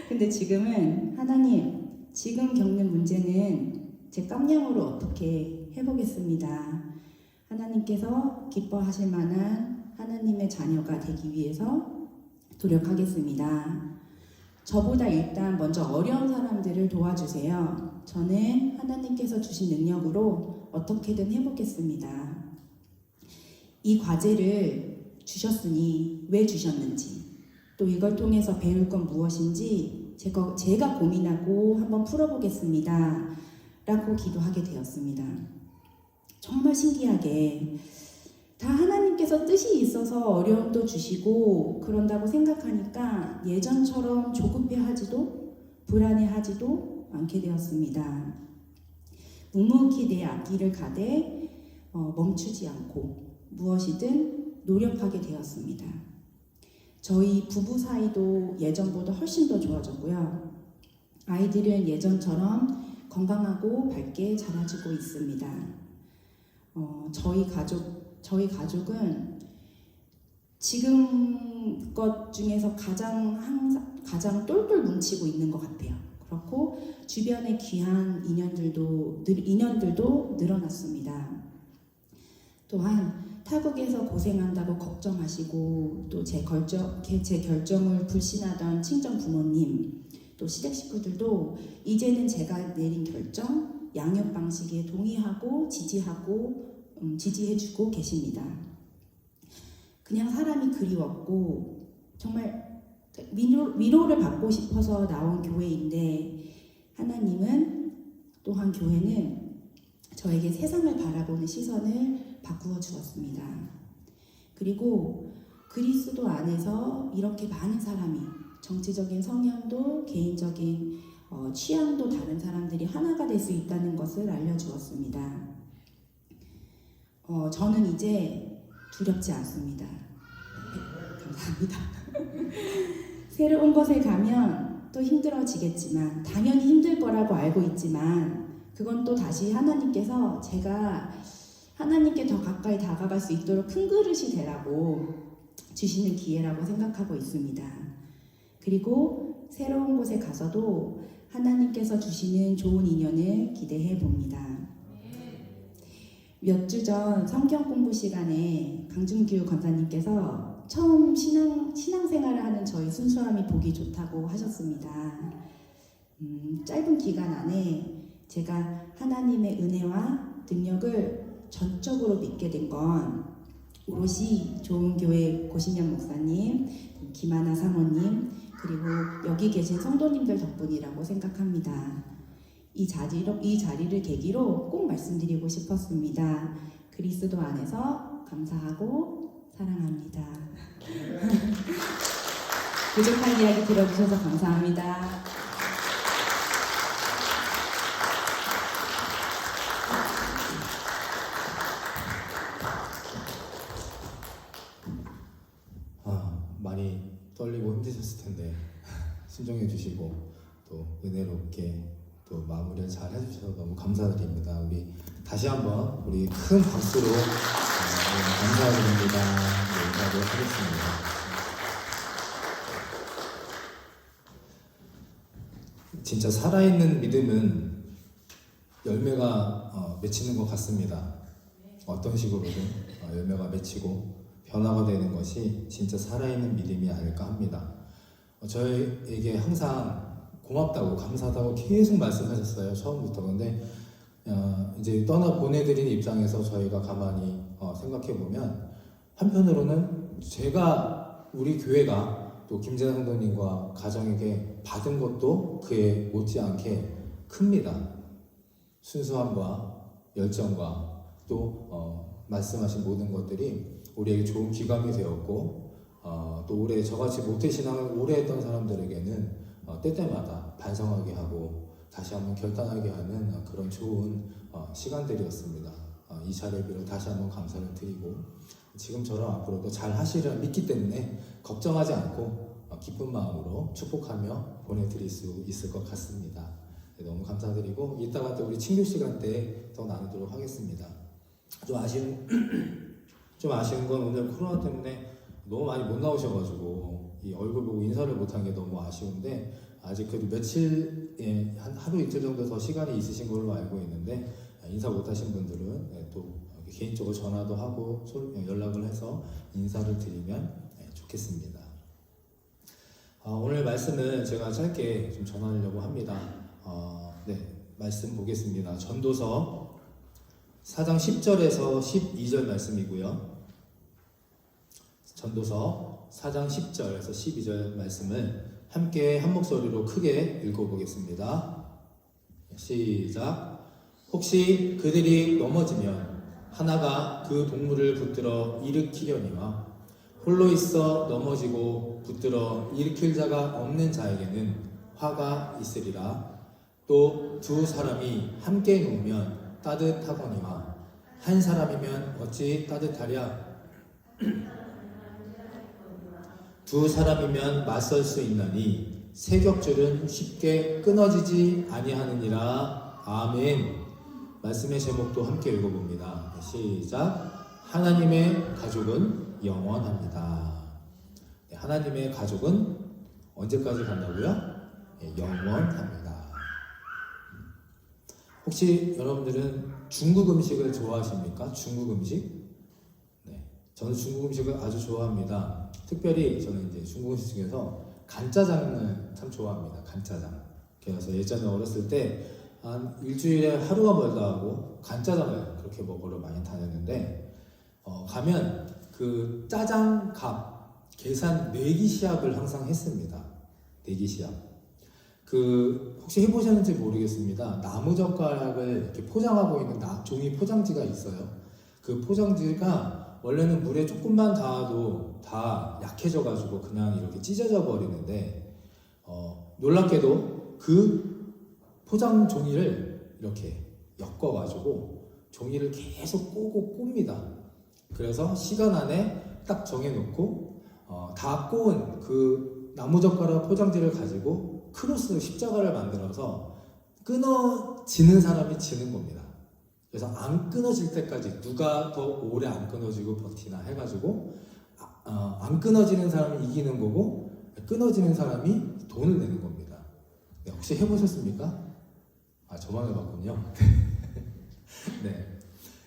근데 지금은 하나님, 지금 겪는 문제는 제 깜냥으로 어떻게 해보겠습니다. 하나님께서 기뻐하실 만한 하나님의 자녀가 되기 위해서 노력하겠습니다. 저보다 일단 먼저 어려운 사람들을 도와주세요. 저는 하나님께서 주신 능력으로 어떻게든 해보겠습니다. 이 과제를 주셨으니 왜 주셨는지, 또 이걸 통해서 배울 건 무엇인지 제가 고민하고 한번 풀어보겠습니다. 라고 기도하게 되었습니다. 정말 신기하게 다 하나님께서 뜻이 있어서 어려움도 주시고 그런다고 생각하니까 예전처럼 조급해하지도 불안해하지도 않게 되었습니다. 묵묵히 내 앞길을 가되 멈추지 않고 무엇이든 노력하게 되었습니다. 저희 부부 사이도 예전보다 훨씬 더 좋아졌고요. 아이들은 예전처럼 건강하고 밝게 자라주고 있습니다. 저희 가족은 지금 것 중에서 가장 똘똘 뭉치고 있는 것 같아요. 그렇고 주변의 귀한 인연들도 늘어났습니다. 또한 타국에서 고생한다고 걱정하시고 또 제 결정을 불신하던 친정 부모님, 또 시댁 식구들도 이제는 제가 내린 결정, 양육 방식에 동의하고 지지해주고 계십니다. 그냥 사람이 그리웠고 정말 위로를 받고 싶어서 나온 교회인데 하나님은 또한 교회는 저에게 세상을 바라보는 시선을 바꾸어 주었습니다. 그리고 그리스도 안에서 이렇게 많은 사람이 정치적인 성향도 개인적인 취향도 다른 사람들이 하나가 될 수 있다는 것을 알려주었습니다. 저는 이제 두렵지 않습니다. 감사합니다. 새로운 곳에 가면 또 힘들어지겠지만 당연히 힘들 거라고 알고 있지만 그건 또 다시 하나님께서 제가 하나님께 더 가까이 다가갈 수 있도록 큰 그릇이 되라고 주시는 기회라고 생각하고 있습니다. 그리고 새로운 곳에 가서도 하나님께서 주시는 좋은 인연을 기대해 봅니다. 몇 주 전 성경 공부 시간에 강준규 권사님께서 처음 신앙생활을 하는 저희 순수함이 보기 좋다고 하셨습니다. 짧은 기간 안에 제가 하나님의 은혜와 능력을 전적으로 믿게 된 건 오롯이 좋은 교회 고신현 목사님, 김하나 사모님, 그리고 여기 계신 성도님들 덕분이라고 생각합니다. 이 자리를 계기로 꼭 말씀드리고 싶었습니다. 그리스도 안에서 감사하고 사랑합니다. 부족한 이야기 들어주셔서 감사합니다. 많이 떨리고 힘드셨을 텐데 순종해 주시고 또 은혜롭게 또 마무리를 잘 해주셔서 너무 감사드립니다. 우리 다시 한번 우리 큰 박수로 감사드립니다. 인사하도록 하겠습니다. 진짜 살아있는 믿음은 열매가 맺히는 것 같습니다. 어떤 식으로든 열매가 맺히고 변화가 되는 것이 진짜 살아있는 믿음이 아닐까 합니다. 저에게 항상 고맙다고 감사하다고 계속 말씀하셨어요. 처음부터. 근데 이제 떠나 보내드린 입장에서 저희가 가만히 생각해 보면 한편으로는 제가 우리 교회가 또 김재현 성도님과 가정에게 받은 것도 그에 못지않게 큽니다. 순수함과 열정과 또 말씀하신 모든 것들이 우리에게 좋은 기감이 되었고 또 오래 저같이 모태신앙을 오래 했던 사람들에게는 때때마다 반성하게 하고 다시 한번 결단하게 하는 그런 좋은 시간들이었습니다. 이 자리를 빌어 다시 한번 감사를 드리고 지금처럼 앞으로도 잘 하시리라 믿기 때문에 걱정하지 않고 기쁜 마음으로 축복하며 보내드릴 수 있을 것 같습니다. 네, 너무 감사드리고 이따가 또 우리 친교 시간 때 더 나누도록 하겠습니다. 좀 아쉬운 건 오늘 코로나 때문에 너무 많이 못 나오셔가지고 이 얼굴 보고 인사를 못한 게 너무 아쉬운데 아직 그래도 며칠 한 하루 이틀 정도 더 시간이 있으신 걸로 알고 있는데 인사 못하신 분들은 또 개인적으로 전화도 하고 연락을 해서 인사를 드리면 좋겠습니다. 오늘 말씀은 제가 짧게 좀 전하려고 합니다. 말씀 보겠습니다. 전도서 4장 10절에서 12절 말씀이고요. 전도서 4장 10절에서 12절 말씀을 함께 한 목소리로 크게 읽어보겠습니다. 시작. 혹시 그들이 넘어지면 하나가 그 동물을 붙들어 일으키려니와 홀로 있어 넘어지고 붙들어 일으킬 자가 없는 자에게는 화가 있으리라. 또 두 사람이 함께 누우면 따뜻하거니와 한 사람이면 어찌 따뜻하랴. 두 사람이면 맞설 수 있나니 세 겹줄은 쉽게 끊어지지 아니하느니라. 아멘. 말씀의 제목도 함께 읽어봅니다. 시작. 하나님의 가족은 영원합니다. 하나님의 가족은 언제까지 간다고요? 영원합니다. 혹시 여러분들은 중국 음식을 좋아하십니까? 중국 음식? 네, 저는 중국 음식을 아주 좋아합니다. 특별히 저는 이제 중국 음식 중에서 간짜장을 참 좋아합니다. 간짜장. 그래서 예전에 어렸을 때 한 일주일에 하루가 멀다 하고 간짜장을 그렇게 먹으러 많이 다녔는데 가면 그 짜장 값 계산 내기 시합을 항상 했습니다. 내기 시합. 혹시 해보셨는지 모르겠습니다. 나무젓가락을 이렇게 포장하고 있는 종이 포장지가 있어요. 그 포장지가 원래는 물에 조금만 닿아도 다 약해져가지고 그냥 이렇게 찢어져 버리는데 놀랍게도 그 포장 종이를 이렇게 엮어가지고 종이를 계속 꼬고 꼽니다. 그래서 시간 안에 딱 정해놓고 다 꼬은 그 나무젓가락 포장지를 가지고 크로스 십자가를 만들어서 끊어지는 사람이 지는 겁니다. 그래서 안 끊어질 때까지 누가 더 오래 안 끊어지고 버티나 해가지고 안 끊어지는 사람이 이기는 거고 끊어지는 사람이 돈을 내는 겁니다. 네, 혹시 해보셨습니까? 저만 해봤군요. 네.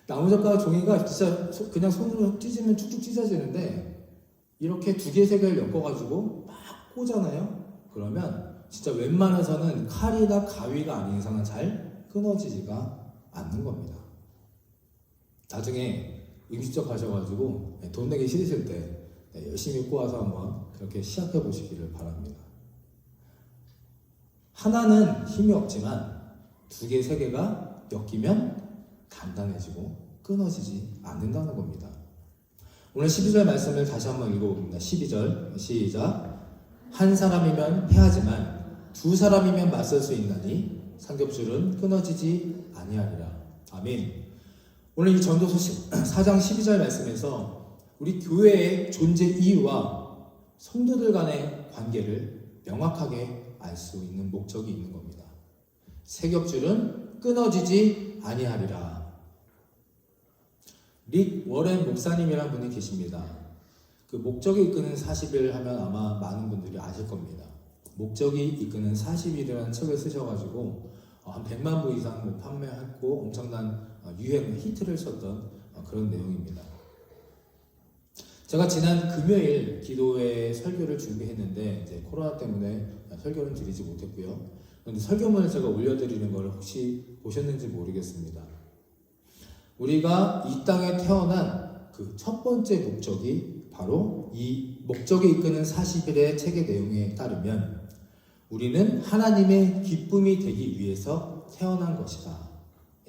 나무젓가락 종이가 진짜 그냥 손으로 찢으면 쭉쭉 찢어지는데 이렇게 두 개, 세 개를 엮어가지고 막 꽂잖아요. 그러면 진짜 웬만해서는 칼이나 가위가 아닌 이상은 잘 끊어지지가 않는 겁니다. 나중에 음식점 가셔가지고 돈 내기 싫으실 때 열심히 꼬아서 한번 그렇게 시합해 보시기를 바랍니다. 하나는 힘이 없지만 두 개, 세 개가 엮이면 단단해지고 끊어지지 않는다는 겁니다. 오늘 12절 말씀을 다시 한번 읽어봅니다. 12절 시작. 한 사람이면 패하지만 두 사람이면 맞설 수 있나니 삼겹줄은 끊어지지 아니하리라. 아멘. 오늘 이 전도서 4장 12절 말씀에서 우리 교회의 존재 이유와 성도들 간의 관계를 명확하게 알 수 있는 목적이 있는 겁니다. 세 겹줄은 끊어지지 아니하리라. 릭 워렌 목사님이란 분이 계십니다. 그 목적이 이끄는 40일 하면 아마 많은 분들이 아실 겁니다. 목적이 이끄는 40일이라는 책을 쓰셔가지고 한 100만 부 이상 판매했고 엄청난 유행 히트를 쳤던 그런 내용입니다. 제가 지난 금요일 기도회 설교를 준비했는데 이제 코로나 때문에 설교는 드리지 못했고요. 그런데 설교문을 제가 올려드리는 걸 혹시 보셨는지 모르겠습니다. 우리가 이 땅에 태어난 그 첫 번째 목적이 바로 이 목적에 이끄는 40일의 책의 내용에 따르면 우리는 하나님의 기쁨이 되기 위해서 태어난 것이다.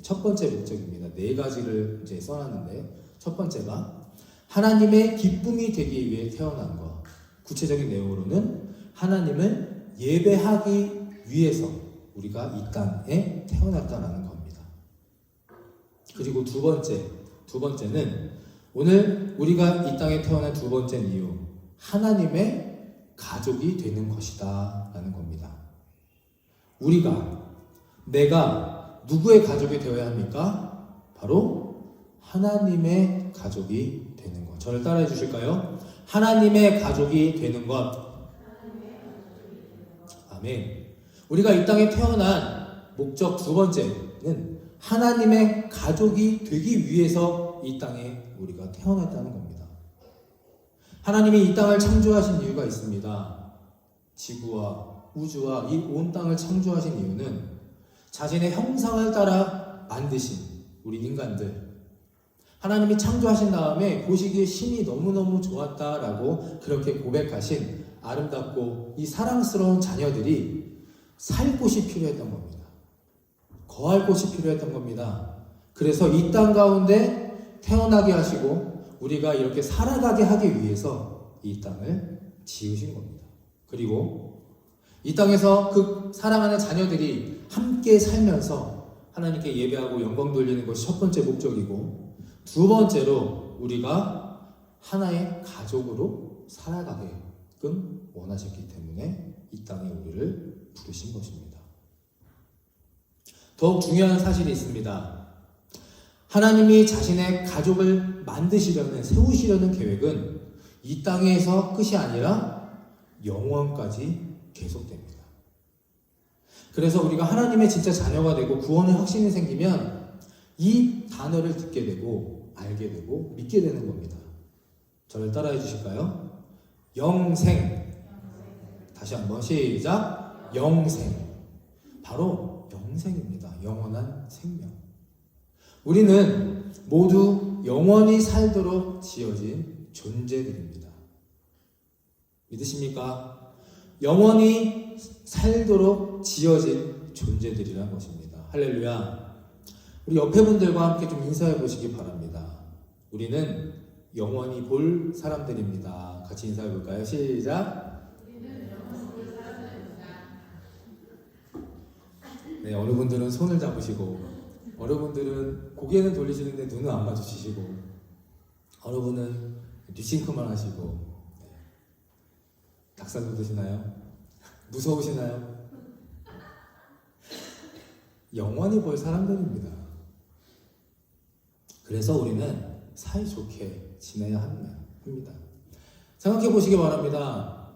첫 번째 목적입니다. 네 가지를 이제 써놨는데 첫 번째가 하나님의 기쁨이 되기 위해 태어난 것. 구체적인 내용으로는 하나님을 예배하기 위해서 우리가 이 땅에 태어났다는 겁니다. 그리고 두 번째는 오늘 우리가 이 땅에 태어난 두 번째 이유, 하나님의 가족이 되는 것이다 라는 겁니다. 내가 누구의 가족이 되어야 합니까? 바로 하나님의 가족이 되는 것. 저를 따라해 주실까요? 하나님의 가족이 되는 것. 아멘. 우리가 이 땅에 태어난 목적 두 번째는 하나님의 가족이 되기 위해서 이 땅에 우리가 태어났다는 겁니다. 하나님이 이 땅을 창조하신 이유가 있습니다. 지구와 우주와 이 온 땅을 창조하신 이유는 자신의 형상을 따라 만드신 우리 인간들, 하나님이 창조하신 다음에 보시기에 신이 너무너무 좋았다라고 그렇게 고백하신 아름답고 이 사랑스러운 자녀들이 살 곳이 필요했던 겁니다. 거할 곳이 필요했던 겁니다. 그래서 이 땅 가운데 태어나게 하시고 우리가 이렇게 살아가게 하기 위해서 이 땅을 지으신 겁니다. 그리고 이 땅에서 그 사랑하는 자녀들이 함께 살면서 하나님께 예배하고 영광 돌리는 것이 첫 번째 목적이고, 두 번째로 우리가 하나의 가족으로 살아가게끔 원하셨기 때문에 이 땅에 우리를 부르신 것입니다. 더욱 중요한 사실이 있습니다. 하나님이 자신의 가족을 만드시려는, 세우시려는 계획은 이 땅에서 끝이 아니라 영원까지 계속됩니다. 그래서 우리가 하나님의 진짜 자녀가 되고 구원의 확신이 생기면 이 단어를 듣게 되고 알게 되고 믿게 되는 겁니다. 저를 따라해 주실까요? 영생. 다시 한번 시작. 영생. 바로 영생입니다. 영원한 생명. 우리는 모두 영원히 살도록 지어진 존재들입니다. 믿으십니까? 영원히 살도록 지어진 존재들이란 것입니다. 할렐루야. 우리 옆에 분들과 함께 좀 인사해 보시기 바랍니다. 우리는 영원히 볼 사람들입니다. 같이 인사해 볼까요? 시작. 네, 어느 분들은 손을 잡으시고, 어느 분들은 고개는 돌리시는데 눈은 안 마주치시고, 어느 분은 립싱크만 하시고. 닭살도 드시나요? 무서우시나요? 영원히 볼 사람들입니다. 그래서 우리는 사이좋게 지내야 합니다. 생각해 보시기 바랍니다.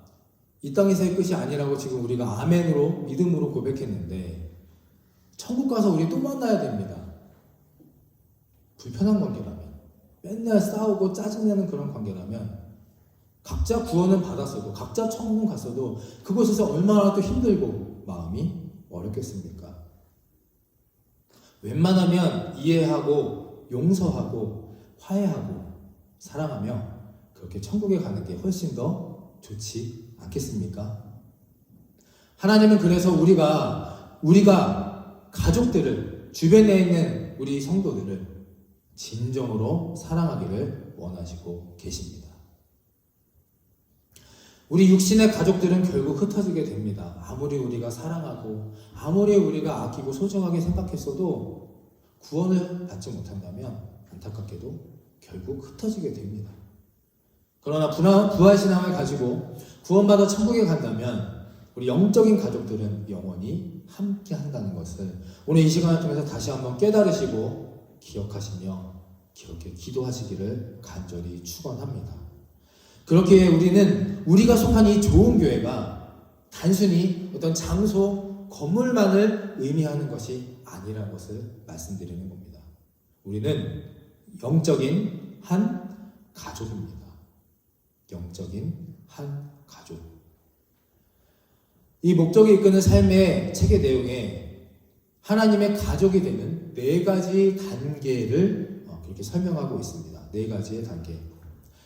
이 땅에서의 끝이 아니라고 지금 우리가 아멘으로, 믿음으로 고백했는데 천국 가서 우리 또 만나야 됩니다. 불편한 관계라면, 맨날 싸우고 짜증내는 그런 관계라면, 각자 구원은 받았어도, 각자 천국 갔어도 그곳에서 얼마나 또 힘들고 마음이 어렵겠습니까? 웬만하면 이해하고 용서하고 화해하고 사랑하며 그렇게 천국에 가는 게 훨씬 더 좋지 않겠습니까? 하나님은 그래서 우리가 가족들을, 주변에 있는 우리 성도들을 진정으로 사랑하기를 원하시고 계십니다. 우리 육신의 가족들은 결국 흩어지게 됩니다. 아무리 우리가 사랑하고 아무리 우리가 아끼고 소중하게 생각했어도 구원을 받지 못한다면 안타깝게도 결국 흩어지게 됩니다. 그러나 부활신앙을 가지고 구원받아 천국에 간다면 우리 영적인 가족들은 영원히 함께 한다는 것을 오늘 이 시간을 통해서 다시 한번 깨달으시고 기억하시며 그렇게 기도하시기를 간절히 축원합니다. 그렇게 우리가 속한 이 좋은 교회가 단순히 어떤 장소, 건물만을 의미하는 것이 아니라는 것을 말씀드리는 겁니다. 우리는 영적인 한 가족입니다. 영적인 한 가족. 이 목적이 이끄는 삶의 책의 내용에 하나님의 가족이 되는 4가지 단계를 그렇게 설명하고 있습니다. 4가지의 단계.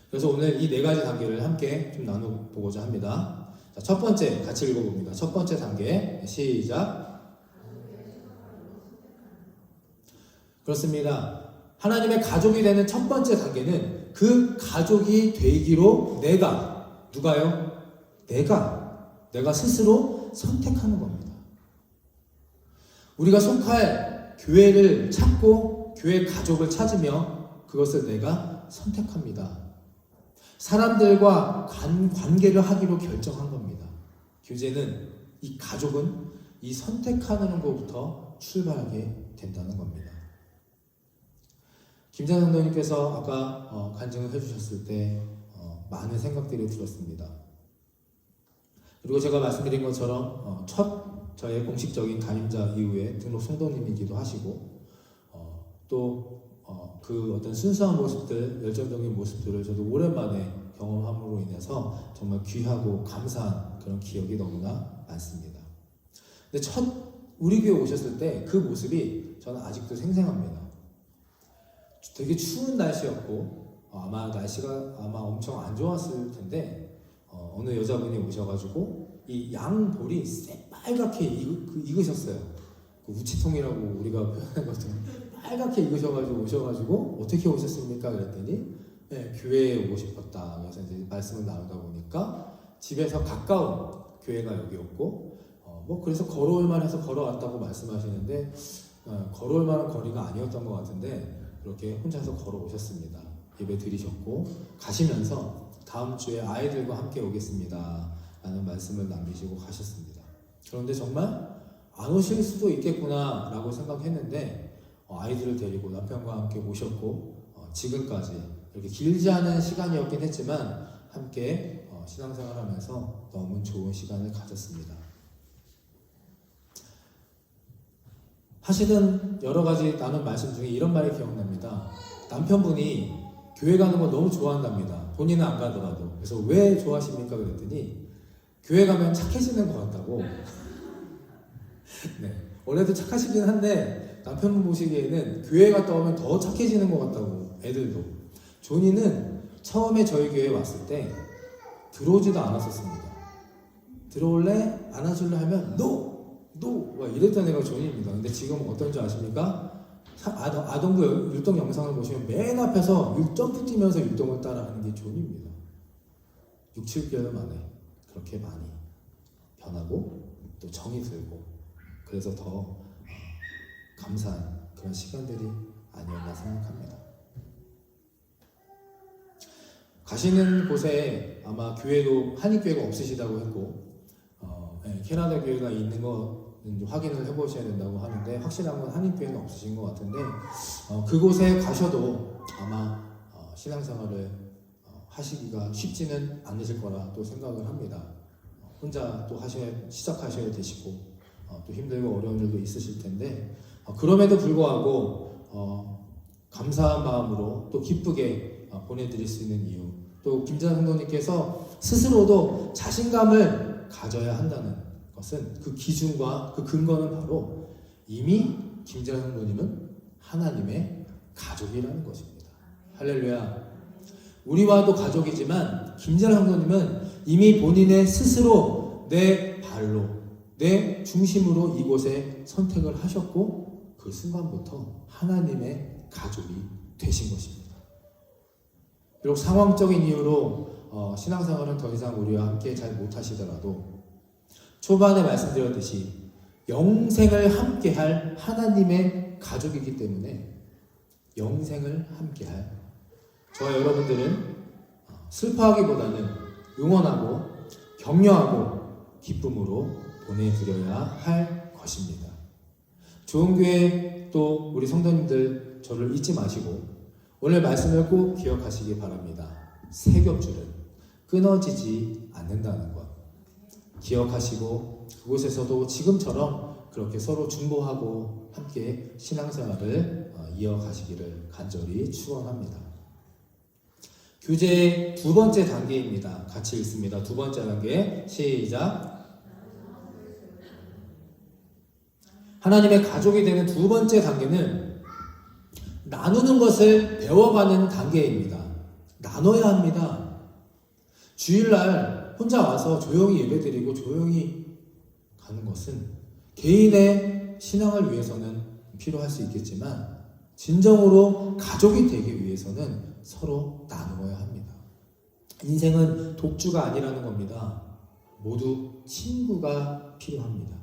그래서 오늘 이 4가지 단계를 함께 좀 나눠보고자 합니다. 자, 첫 번째 같이 읽어봅니다. 첫 번째 단계 시작. 그렇습니다. 하나님의 가족이 되는 첫 번째 단계는 그 가족이 되기로 누가요? 내가 스스로 선택하는 겁니다. 우리가 속할 교회를 찾고 교회 가족을 찾으며 그것을 내가 선택합니다. 사람들과 관계를 하기로 결정한 겁니다. 교제는, 이 가족은 이 선택하는 것부터 출발하게 된다는 겁니다. 김찬 성도님께서 아까 간증을 해주셨을 때 많은 생각들이 들었습니다. 그리고 제가 말씀드린 것처럼 첫 저의 공식적인 가임자 이후에 등록 성도님이기도 하시고 또 그 어떤 순수한 모습들, 열정적인 모습들을 저도 오랜만에 경험함으로 인해서 정말 귀하고 감사한 그런 기억이 너무나 많습니다. 근데 첫 우리 교회 오셨을 때 그 모습이 저는 아직도 생생합니다. 되게 추운 날씨였고 날씨가 엄청 안 좋았을 텐데 어느 여자분이 오셔가지고 이 양볼이 새빨갛게 익으셨어요. 그 우치통이라고 우리가 표현하거든요. 빨갛게 익으셔가지고 오셔가지고 어떻게 오셨습니까? 그랬더니 네, 교회에 오고 싶었다. 그래서 이제 말씀을 나누다 보니까 집에서 가까운 교회가 여기였고 그래서 걸어올 만해서 걸어왔다고 말씀하시는데 걸어올 만한 거리가 아니었던 것 같은데 그렇게 혼자서 걸어오셨습니다. 예배 드리셨고 가시면서 다음 주에 아이들과 함께 오겠습니다 라는 말씀을 남기시고 가셨습니다. 그런데 정말 안 오실 수도 있겠구나 라고 생각했는데 아이들을 데리고 남편과 함께 오셨고 지금까지 이렇게 길지 않은 시간이었긴 했지만 함께 신앙생활하면서 너무 좋은 시간을 가졌습니다. 하시던 여러 가지 나눈 말씀 중에 이런 말이 기억납니다. 남편분이 교회 가는 거 너무 좋아한답니다. 본인은 안 가더라도. 그래서 왜 좋아하십니까? 그랬더니 교회 가면 착해지는 것 같다고. 네, 원래도 착하시긴 한데 남편분 보시기에는 교회 갔다 오면 더 착해지는 것 같다고. 애들도. 조니는 처음에 저희 교회에 왔을 때 들어오지도 않았었습니다. 들어올래? 안아줄래? 하면 NO! 막 이랬던 애가 존입니다. 근데 지금 어떤지 아십니까? 아동부 율동 영상을 보시면 맨 앞에서 점프 뛰면서 율동을 따라하는 게 존입니다. 6, 7개월 만에 그렇게 많이 변하고 또 정이 들고 그래서 더 감사한 그런 시간들이 아니었나 생각합니다. 가시는 곳에 아마 교회도 한인교회가 없으시다고 했고 캐나다 교회가 있는 거는 확인을 해보셔야 된다고 하는데 확실한 건 한인교회는 없으신 것 같은데 그곳에 가셔도 아마 신앙생활을 하시기가 쉽지는 않으실 거라 또 생각을 합니다. 혼자 또 시작하셔야 되시고 또 힘들고 어려운 일도 있으실 텐데 그럼에도 불구하고 감사한 마음으로 또 기쁘게 보내드릴 수 있는 이유 또 김재환 성도님께서 스스로도 자신감을 가져야 한다는 것은 그 기준과 그 근거는 바로 이미 김재환 성도님은 하나님의 가족이라는 것입니다. 할렐루야. 우리와도 가족이지만 김재환 성도님은 이미 본인의 스스로 내 발로 내 중심으로 이곳에 선택을 하셨고 그 순간부터 하나님의 가족이 되신 것입니다. 비록 상황적인 이유로 신앙생활은 더 이상 우리와 함께 잘 못하시더라도 초반에 말씀드렸듯이 영생을 함께할 하나님의 가족이기 때문에 영생을 함께할 저와 여러분들은 슬퍼하기보다는 응원하고 격려하고 기쁨으로 보내드려야 할 것입니다. 좋은 교회 또 우리 성도님들 저를 잊지 마시고 오늘 말씀을 꼭 기억하시기 바랍니다. 새 겹줄은 끊어지지 않는다는 것 기억하시고 그곳에서도 지금처럼 그렇게 서로 중보하고 함께 신앙생활을 이어가시기를 간절히 축원합니다. 교제의 두 번째 단계입니다. 같이 읽습니다. 두 번째 단계 시작. 하나님의 가족이 되는 두 번째 단계는 나누는 것을 배워가는 단계입니다. 나눠야 합니다. 주일날 혼자 와서 조용히 예배드리고 조용히 가는 것은 개인의 신앙을 위해서는 필요할 수 있겠지만 진정으로 가족이 되기 위해서는 서로 나누어야 합니다. 인생은 독주가 아니라는 겁니다. 모두 친구가 필요합니다.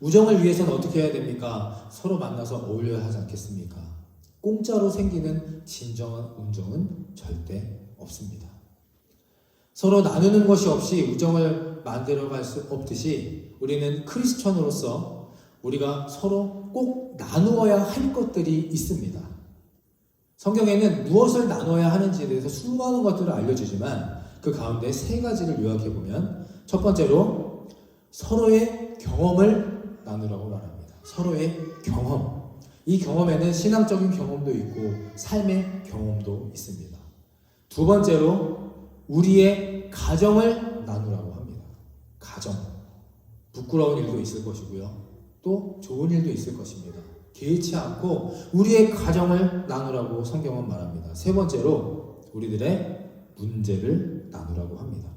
우정을 위해서는 어떻게 해야 됩니까? 서로 만나서 어울려야 하지 않겠습니까? 공짜로 생기는 진정한 온정은 절대 없습니다. 서로 나누는 것이 없이 우정을 만들어갈 수 없듯이 우리는 크리스천으로서 우리가 서로 꼭 나누어야 할 것들이 있습니다. 성경에는 무엇을 나눠야 하는지에 대해서 수많은 것들을 알려주지만 그 가운데 세 가지를 요약해보면 첫 번째로 서로의 경험을 나누라고 말합니다. 서로의 경험. 이 경험에는 신앙적인 경험도 있고 삶의 경험도 있습니다. 두 번째로 우리의 가정을 나누라고 합니다. 가정. 부끄러운 일도 있을 것이고요. 또 좋은 일도 있을 것입니다. 개의치 않고 우리의 가정을 나누라고 성경은 말합니다. 세 번째로 우리들의 문제를 나누라고 합니다.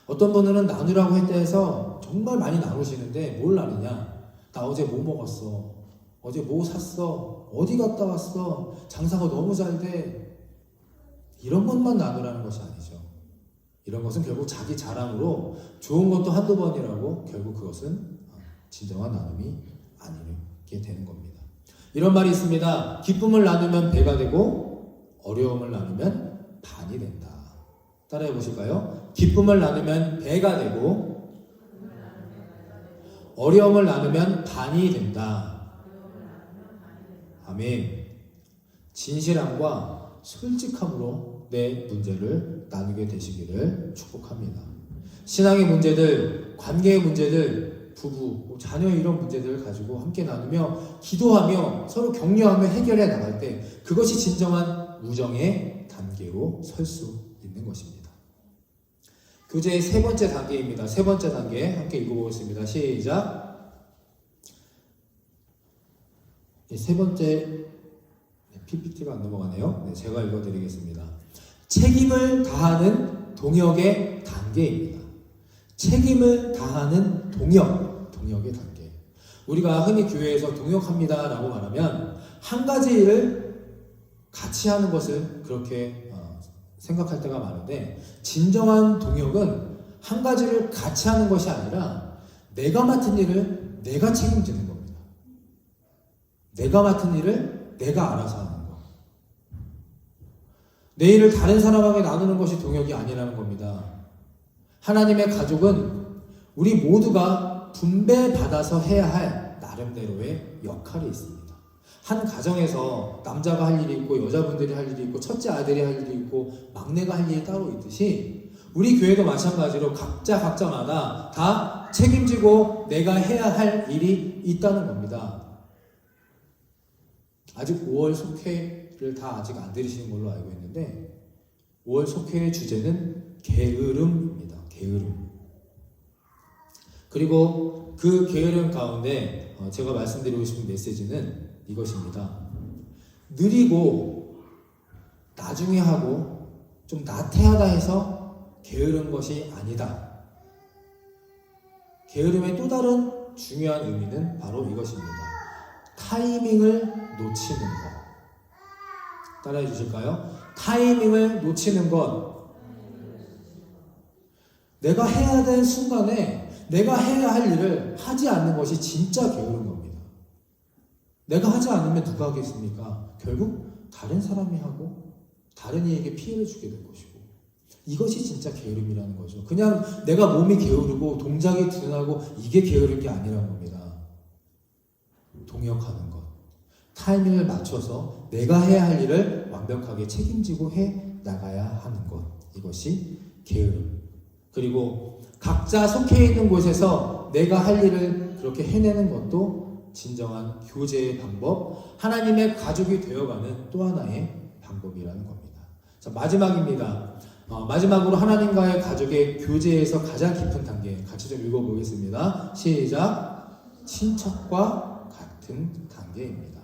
어떤 분들은 나누라고 했다 해서 정말 많이 나누시는데 뭘 나누냐? 나 어제 뭐 먹었어? 어제 뭐 샀어? 어디 갔다 왔어? 장사가 너무 잘 돼. 이런 것만 나누라는 것이 아니죠. 이런 것은 결국 자기 자랑으로 좋은 것도 한두 번이라고 결국 그것은 진정한 나눔이 아니게 되는 겁니다. 이런 말이 있습니다. 기쁨을 나누면 배가 되고 어려움을 나누면 반이 된다. 따라해 보실까요? 기쁨을 나누면 배가 되고 어려움을 나누면 반이 된다. 아멘. 진실함과 솔직함으로 내 문제를 나누게 되시기를 축복합니다. 신앙의 문제들, 관계의 문제들, 부부, 자녀 이런 문제들을 가지고 함께 나누며 기도하며 서로 격려하며 해결해 나갈 때 그것이 진정한 우정의 단계로 설 수 있는 것입니다. 교제의 세 번째 단계입니다. 세 번째 단계 함께 읽어보겠습니다. 시작. 세 번째 PPT가 안 넘어가네요. 네, 제가 읽어드리겠습니다. 책임을 다하는 동역의 단계입니다. 책임을 다하는 동역의 단계. 우리가 흔히 교회에서 동역합니다 라고 말하면 한 가지 일을 같이 하는 것을 그렇게 생각할 때가 많은데 진정한 동역은 한 가지를 같이 하는 것이 아니라 내가 맡은 일을 내가 책임지는 겁니다. 내가 맡은 일을 내가 알아서 하는 것. 내 일을 다른 사람에게 나누는 것이 동역이 아니라는 겁니다. 하나님의 가족은 우리 모두가 분배받아서 해야 할 나름대로의 역할이 있습니다. 한 가정에서 남자가 할 일이 있고 여자분들이 할 일이 있고 첫째 아들이 할 일이 있고 막내가 할 일이 따로 있듯이 우리 교회도 마찬가지로 각자마다 다 책임지고 내가 해야 할 일이 있다는 겁니다. 아직 5월 속회를 다 아직 안 들으시는 걸로 알고 있는데 5월 속회의 주제는 게으름입니다. 게으름. 그리고 그 게으름 가운데 제가 말씀드리고 싶은 메시지는 이것입니다. 느리고 나중에 하고 좀 나태하다 해서 게으른 것이 아니다. 게으름의 또 다른 중요한 의미는 바로 이것입니다. 타이밍을 놓치는 것. 따라해 주실까요? 타이밍을 놓치는 것. 내가 해야 될 순간에 내가 해야 할 일을 하지 않는 것이 진짜 게으른 겁니다. 내가 하지 않으면 누가 하겠습니까? 결국 다른 사람이 하고 다른 이에게 피해를 주게 될 것이고 이것이 진짜 게으름이라는 거죠. 그냥 내가 몸이 게으르고 동작이 둔하고 이게 게으른 게 아니라는 겁니다. 동역하는 것. 타이밍을 맞춰서 내가 해야 할 일을 완벽하게 책임지고 해 나가야 하는 것. 이것이 게으름. 그리고 각자 속해 있는 곳에서 내가 할 일을 그렇게 해내는 것도 진정한 교제의 방법, 하나님의 가족이 되어가는 또 하나의 방법이라는 겁니다. 자, 마지막입니다. 마지막으로 하나님과의 가족의 교제에서 가장 깊은 단계 같이 좀 읽어보겠습니다. 시작. 친척과 같은 단계입니다.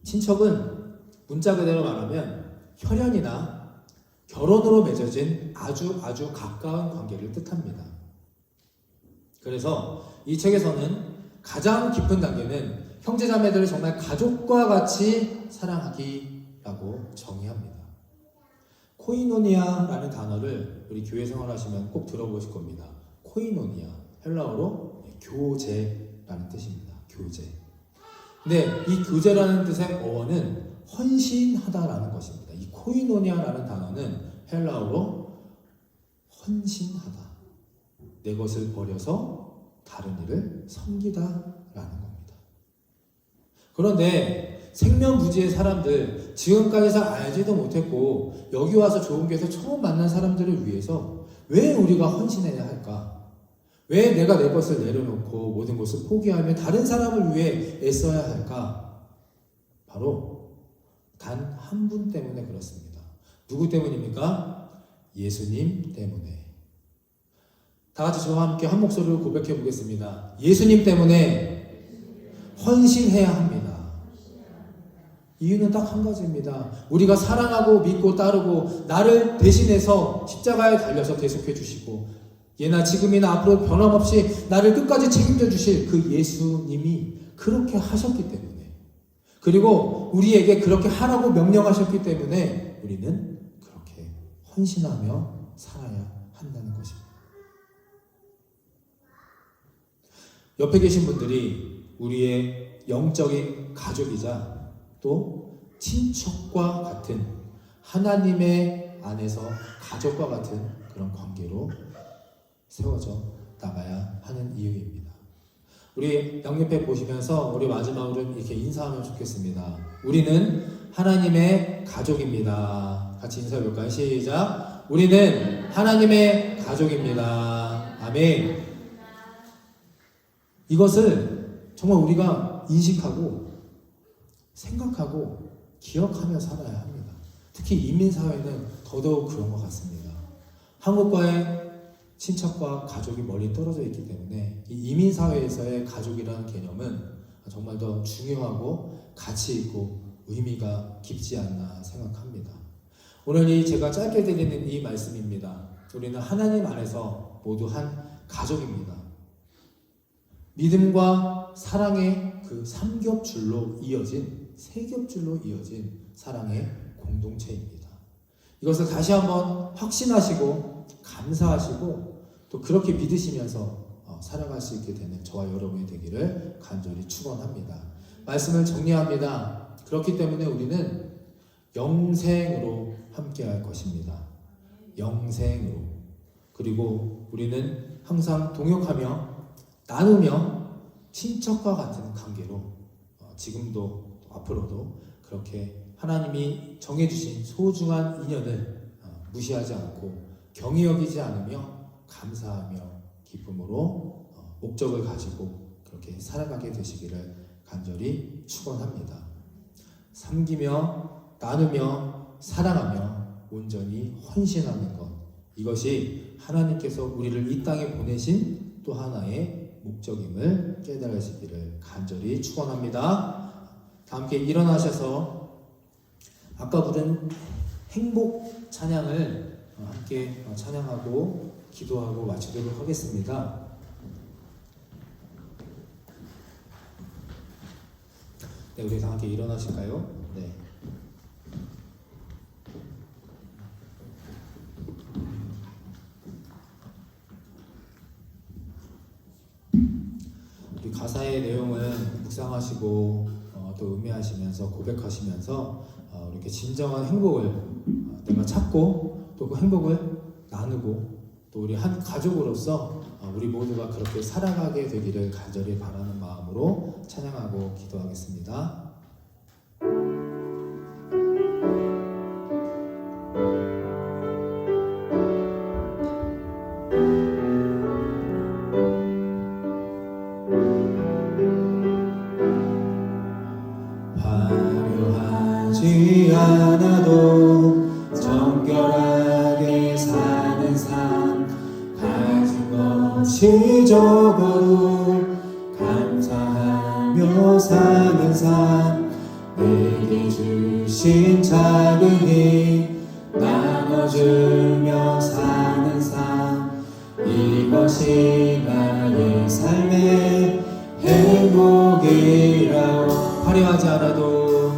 친척은 문자 그대로 말하면 혈연이나 결혼으로 맺어진 아주 가까운 관계를 뜻합니다. 그래서 이 책에서는 가장 깊은 단계는 형제자매들을 정말 가족과 같이 사랑하기라고 정의합니다. 코이노니아라는 단어를 우리 교회 생활하시면 꼭 들어보실 겁니다. 코이노니아, 헬라어로 교제라는 뜻입니다. 교제. 근데 이 교제라는 뜻의 어원은 헌신하다라는 것입니다. 이 코이노니아라는 단어는 헬라어로 헌신하다. 내 것을 버려서 다른 일을 섬기다라는 겁니다. 그런데 생명부지의 사람들, 지금까지 잘 알지도 못했고 여기 와서 좋은 교회에서 처음 만난 사람들을 위해서 왜 우리가 헌신해야 할까? 왜 내가 내 것을 내려놓고 모든 것을 포기하며 다른 사람을 위해 애써야 할까? 바로 단 한 분 때문에 그렇습니다. 누구 때문입니까? 예수님 때문에. 다 같이 저와 함께 한 목소리로 고백해 보겠습니다. 예수님 때문에 헌신해야 합니다. 이유는 딱 한 가지입니다. 우리가 사랑하고 믿고 따르고 나를 대신해서 십자가에 달려서 계속해 주시고 예나 지금이나 앞으로 변함없이 나를 끝까지 책임져 주실 그 예수님이 그렇게 하셨기 때문에, 그리고 우리에게 그렇게 하라고 명령하셨기 때문에 우리는 그렇게 헌신하며 살아야 한다는 것입니다. 옆에 계신 분들이 우리의 영적인 가족이자 또 친척과 같은 하나님의 안에서 가족과 같은 그런 관계로 세워져 나가야 하는 이유입니다. 우리 양옆에 보시면서 우리 마지막으로 이렇게 인사하면 좋겠습니다. 우리는 하나님의 가족입니다. 같이 인사해볼까요? 시작. 우리는 하나님의 가족입니다. 아멘. 이것을 정말 우리가 인식하고 생각하고 기억하며 살아야 합니다. 특히 이민사회는 더더욱 그런 것 같습니다. 한국과의 친척과 가족이 멀리 떨어져 있기 때문에 이 이민사회에서의 가족이라는 개념은 정말 더 중요하고 가치 있고 의미가 깊지 않나 생각합니다. 오늘 이 제가 짧게 드리는 이 말씀입니다. 우리는 하나님 안에서 모두 한 가족입니다. 믿음과 사랑의 그 삼겹줄로 이어진, 세겹줄로 이어진 사랑의 공동체입니다. 이것을 다시 한번 확신하시고 감사하시고 또 그렇게 믿으시면서 살아갈 수 있게 되는 저와 여러분이 되기를 간절히 축원합니다. 말씀을 정리합니다. 그렇기 때문에 우리는 영생으로 함께할 것입니다. 영생으로. 그리고 우리는 항상 동역하며 나누며 친척과 같은 관계로 지금도 앞으로도 그렇게 하나님이 정해주신 소중한 인연을 무시하지 않고 경히 여기지 않으며 감사하며 기쁨으로 목적을 가지고 그렇게 살아가게 되시기를 간절히 축원합니다. 섬기며 나누며 사랑하며 온전히 헌신하는 것, 이것이 하나님께서 우리를 이 땅에 보내신 또 하나의 목적임을 깨달으시기를 간절히 축원합니다. 다 함께 일어나셔서 아까 부른 행복 찬양을 함께 찬양하고 기도하고 마치도록 하겠습니다. 네, 우리 다 함께 일어나실까요? 네. 우리 가사의 내용은 묵상하시고 또 음미하시면서 고백하시면서 이렇게 진정한 행복을 내가 찾고 또 그 행복을 나누고 또 우리 한 가족으로서 우리 모두가 그렇게 살아가게 되기를 간절히 바라는 마음으로 찬양하고 기도하겠습니다. 화려하지 않아도 정결하게 사는 삶, 가진 것이 적어도 감사하며 사는 삶, 내게 주신 작은 힘 나눠주며 사는 삶, 이것이 나의 삶의 행복이라고. 화려하지 않아도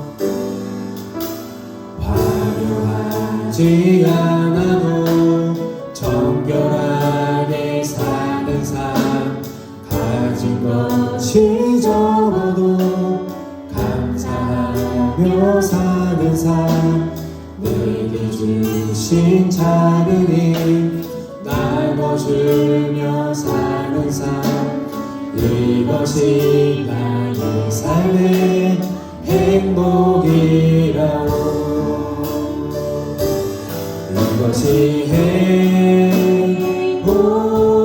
화려하지 않아도 정결하게 사는 삶, 가진 주신 작은 힘 나눠주며 사는 삶 이것이 나의 삶의 행복이라오 이것이 행복이라오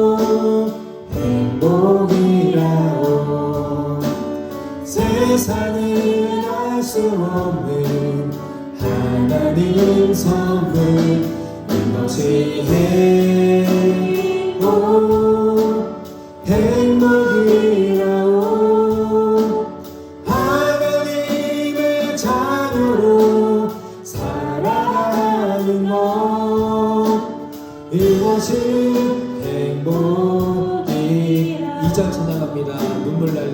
세상은 알 수 없는 하나님 선물 이것이 행복이라오 하나님의 자녀로 살아가는 것 이것이 행복이 2절 찬양합니다. 눈물 날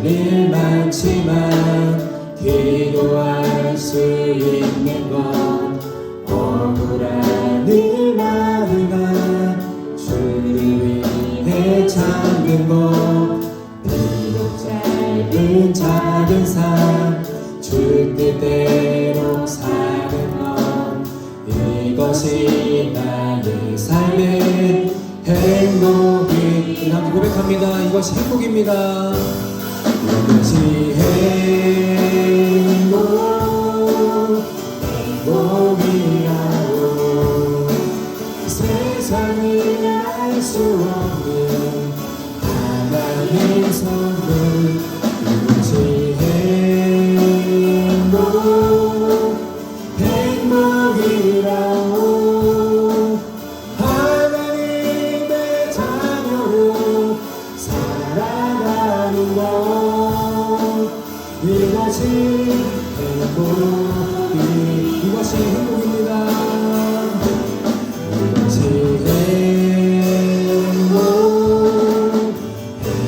일 많지만 기도할 수 있는 건 억울한 일 많으나 주를 위해 찾는 것 비록 짧은 작은 삶 주 뜻대로 사는 것 이것이 나의 삶의 행복이 우리 함께 고백합니다. 이것이 행복입니다. 이것이 행복이라오 세상을 알 수 없는 하나님 선물 이것이 행복이라오 하나님의 자녀로 살아가는 것 이것이 행복입니다. 이것이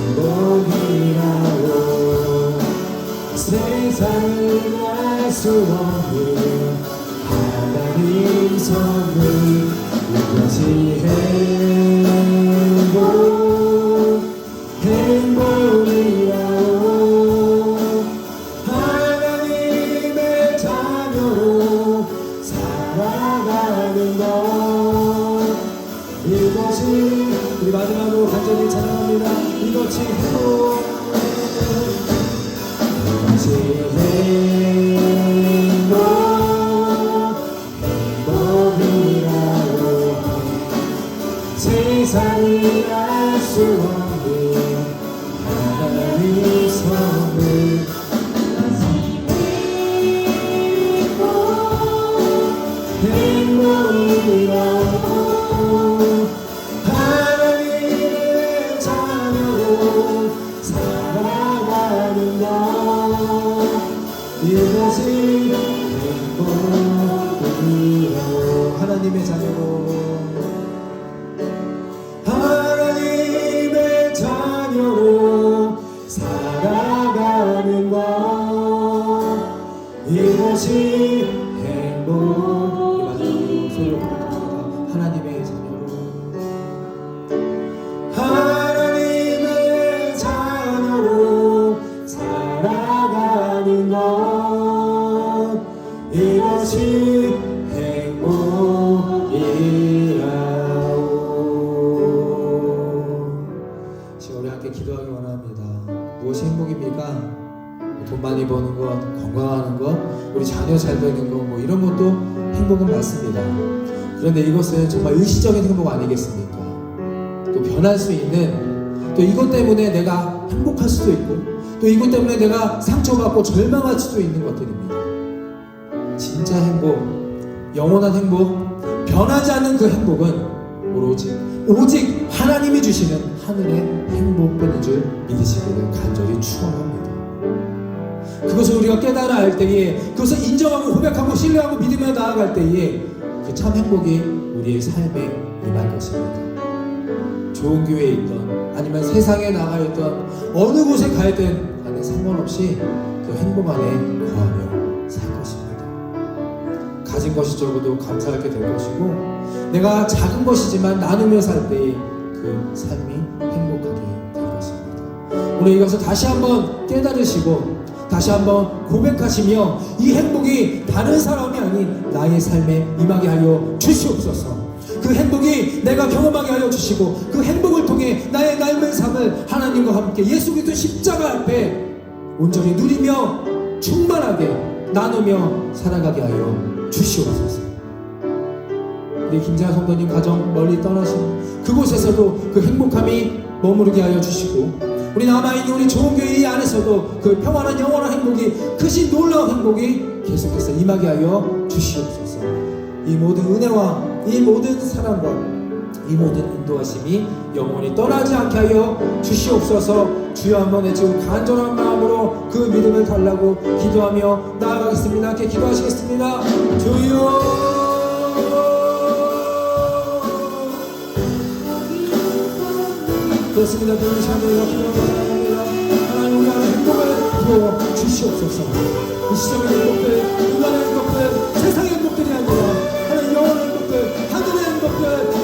행복이라오 세상을 알 수 없는 하나님 선물 이것이 행복이라오 하나님의 자녀로 살아가는 것 이것이 우리 마지막으로 간절히 찬양합니다. 이것이 행복. 이것이 행복이라오 세상을 알 수 없는 하나님 선물 행복이라오 하나님의 자녀로 살아가는 것 이것이 행복이라오 하나님의 자녀로 하나님의 자녀로 살아가는 것 이것이 행복 하나님의 자녀로 하나님의 자녀로 살아가는 것 이것이 행복이라오 지금 우리 함께 기도하기 원합니다. 무엇이 행복입니까? 돈 많이 버는 것, 건강하는 것, 우리 자녀 잘 되는 것, 뭐 이런 것도 행복은 맞습니다. 그런데 이것은 정말 일시적인 행복 아니겠습니까? 또 변할 수 있는, 또 이것 때문에 내가 행복할 수도 있고, 또 이것 때문에 내가 상처받고 절망할 수도 있는 것들입니다. 진짜 행복, 영원한 행복, 변하지 않는 그 행복은 오직 하나님이 주시는 하늘의 행복뿐인 줄 믿으시기를 간절히 축원합니다. 그것을 우리가 깨달아 알 때에, 그것을 인정하고 고백하고 신뢰하고 믿으며 나아갈 때에 그 참 행복이 우리의 삶에 임할 것입니다. 좋은 교회에 있던 아니면 세상에 나가 있던 어느 곳에 가 있든 간에 상관없이 그 행복 안에 거하며 살 것입니다. 가진 것이 적어도 감사하게 될 것이고, 내가 작은 것이지만 나누며 살 때에 그 삶이 행복하게 될 것입니다. 오늘 이것을 다시 한번 깨달으시고 다시 한번 고백하시며 이 행복이 다른 사람이 아닌 나의 삶에 임하게 하여 주시옵소서. 그 행복이 내가 경험하게 하여 주시고 그 행복을 통해 나의 남은 삶을 하나님과 함께 예수 그리스도 십자가 앞에 온전히 누리며 충만하게 나누며 살아가게 하여 주시옵소서. 우리 김재하 성도님 가정 멀리 떠나신 그곳에서도 그 행복함이 머무르게 하여 주시고 우리 남아있는 우리 좋은 교회 이 안에서도 그 평안한 영원한 행복이 크신 놀라운 행복이 계속해서 임하게 하여 주시옵소서. 이 모든 은혜와 이 모든 사랑과 이 모든 인도하심이 영원히 떠나지 않게 하여 주시옵소서. 주여 한번 외치고 간절한 마음으로 그 믿음을 달라고 기도하며 나아가겠습니다. 함께 기도하시겠습니다. 주여 그렇습니다. 늘 시간에 기도합니다. 하나님 우리 안에 행복을 부어 주시옵소서. 이 시점의 행복들, 인간의 행복들, 세상의 행복들이 아니라 하나님 영원의 행복들, 하늘의 행복들,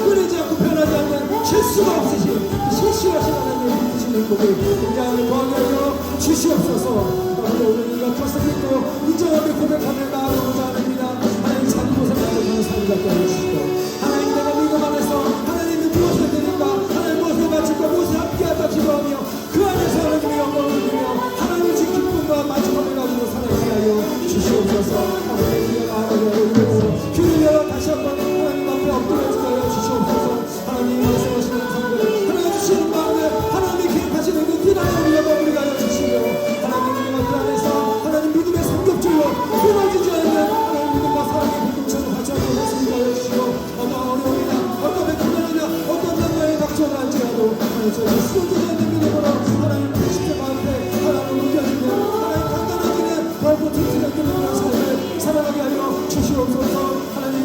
끊이지 않고 변하지 않는 실수가 없으신 그 실수하신 하나님의 주신 행복을 우리 안에 거하게 하여 주시옵소서. 오늘 우리가 그것을 믿고 인정하며 고백하며 나아가고자 합니다. 하나님 자기 고생하는 삶을 갖게 하여 주시고 하나님 내가 믿음 안에서 하나님이 무엇을 드릴까 하나님 무엇을 바칠까 무엇을 함께하다 기도하며 그 안에서 하나님의 영광을 누리며 하나님의 주 기쁨과 만족함을 가지고 살아가게 하여 주시옵소서. 아버지 나아가게 주님여 다시 한번 하나님 앞에 엎드려지게 하여 주시옵소서. 하나님 말씀하시는 성들 하나님 주시는 마음에 하나님이 계획하시는 그 뜻하여 우리가 머무르게 하여 주시며 하나님 우리가 그 안에서 하나님 믿음의 삼겹줄로 끊어지지 않는 하나님 믿음과 사랑의 공동체로 같이 하고 있습니다 하여 주시고 어떠한 어려움이나 어떠한 고난이나 어떠한 난관이 닥쳐오나 할지라도 하나님 저희가 쓰러지지 않는 믿음으로 하나님 십자가 앞에 하나님 우겨지는 하나님 간단하지는 더욱더 튼튼한 믿음으로 삶을 살아가게 하여 주시옵소서. 하나님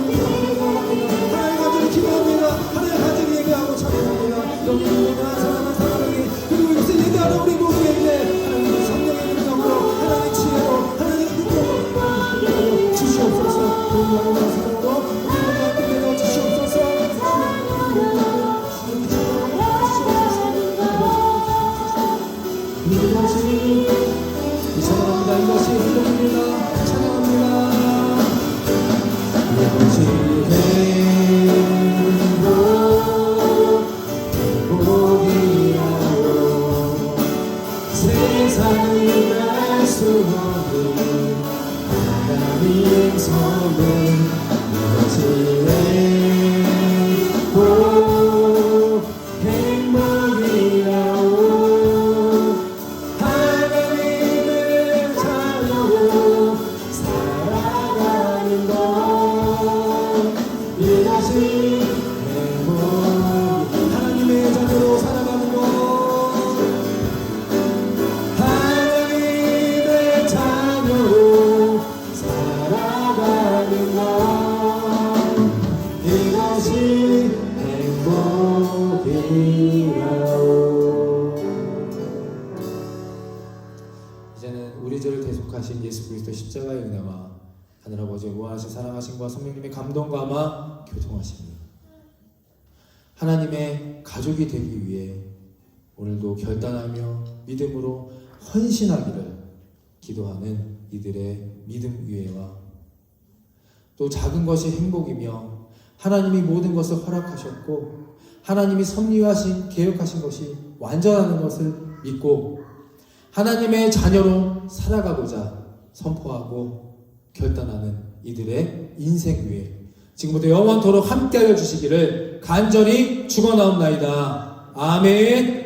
하나님 간절히 기도합니다. 하나님 간절히 예배하고 찬양합니다. 여기 있는 사랑하는 사랑이 그리고 이곳에 예배하는 우리 모두에게 하나님 성령의 능력으로 하나님 지혜로 하나님 능력으로 주시옵소서. 동일하는 사랑으로 우리를 함께 내려 주시옵소서. 이것이 찬양합니다. 이것이 행복입니다. 찬양합니다. 이것이 행복이라고 세상을 알 수 없는 하나님의 선물 이것이 행복이라고 하나님의 자녀로 살아가는 것 이것이 행복. 하나님의 자녀로 살아가는 것 하나님의 자녀로 살아가는 것 이것이 행복이라오. 이제는 우리 죄를 대속하신 예수 그리스도 십자가의 은혜와 하늘아버지의 무한하신 사랑하심과 성령님의 감동과 아마 교통하심이 하나님의 가족이 되기 위해 오늘도 결단하며 믿음으로 헌신하기를 기도하는 이들의 믿음 위에와 또 작은 것이 행복이며 하나님이 모든 것을 허락하셨고 하나님이 섭리하신 계획하신 것이 완전하는 것을 믿고 하나님의 자녀로 살아가고자 선포하고 결단하는 이들의 인생 위에 지금부터 영원토록 함께하여 주시기를 간절히 축원하옵나이다. 아멘.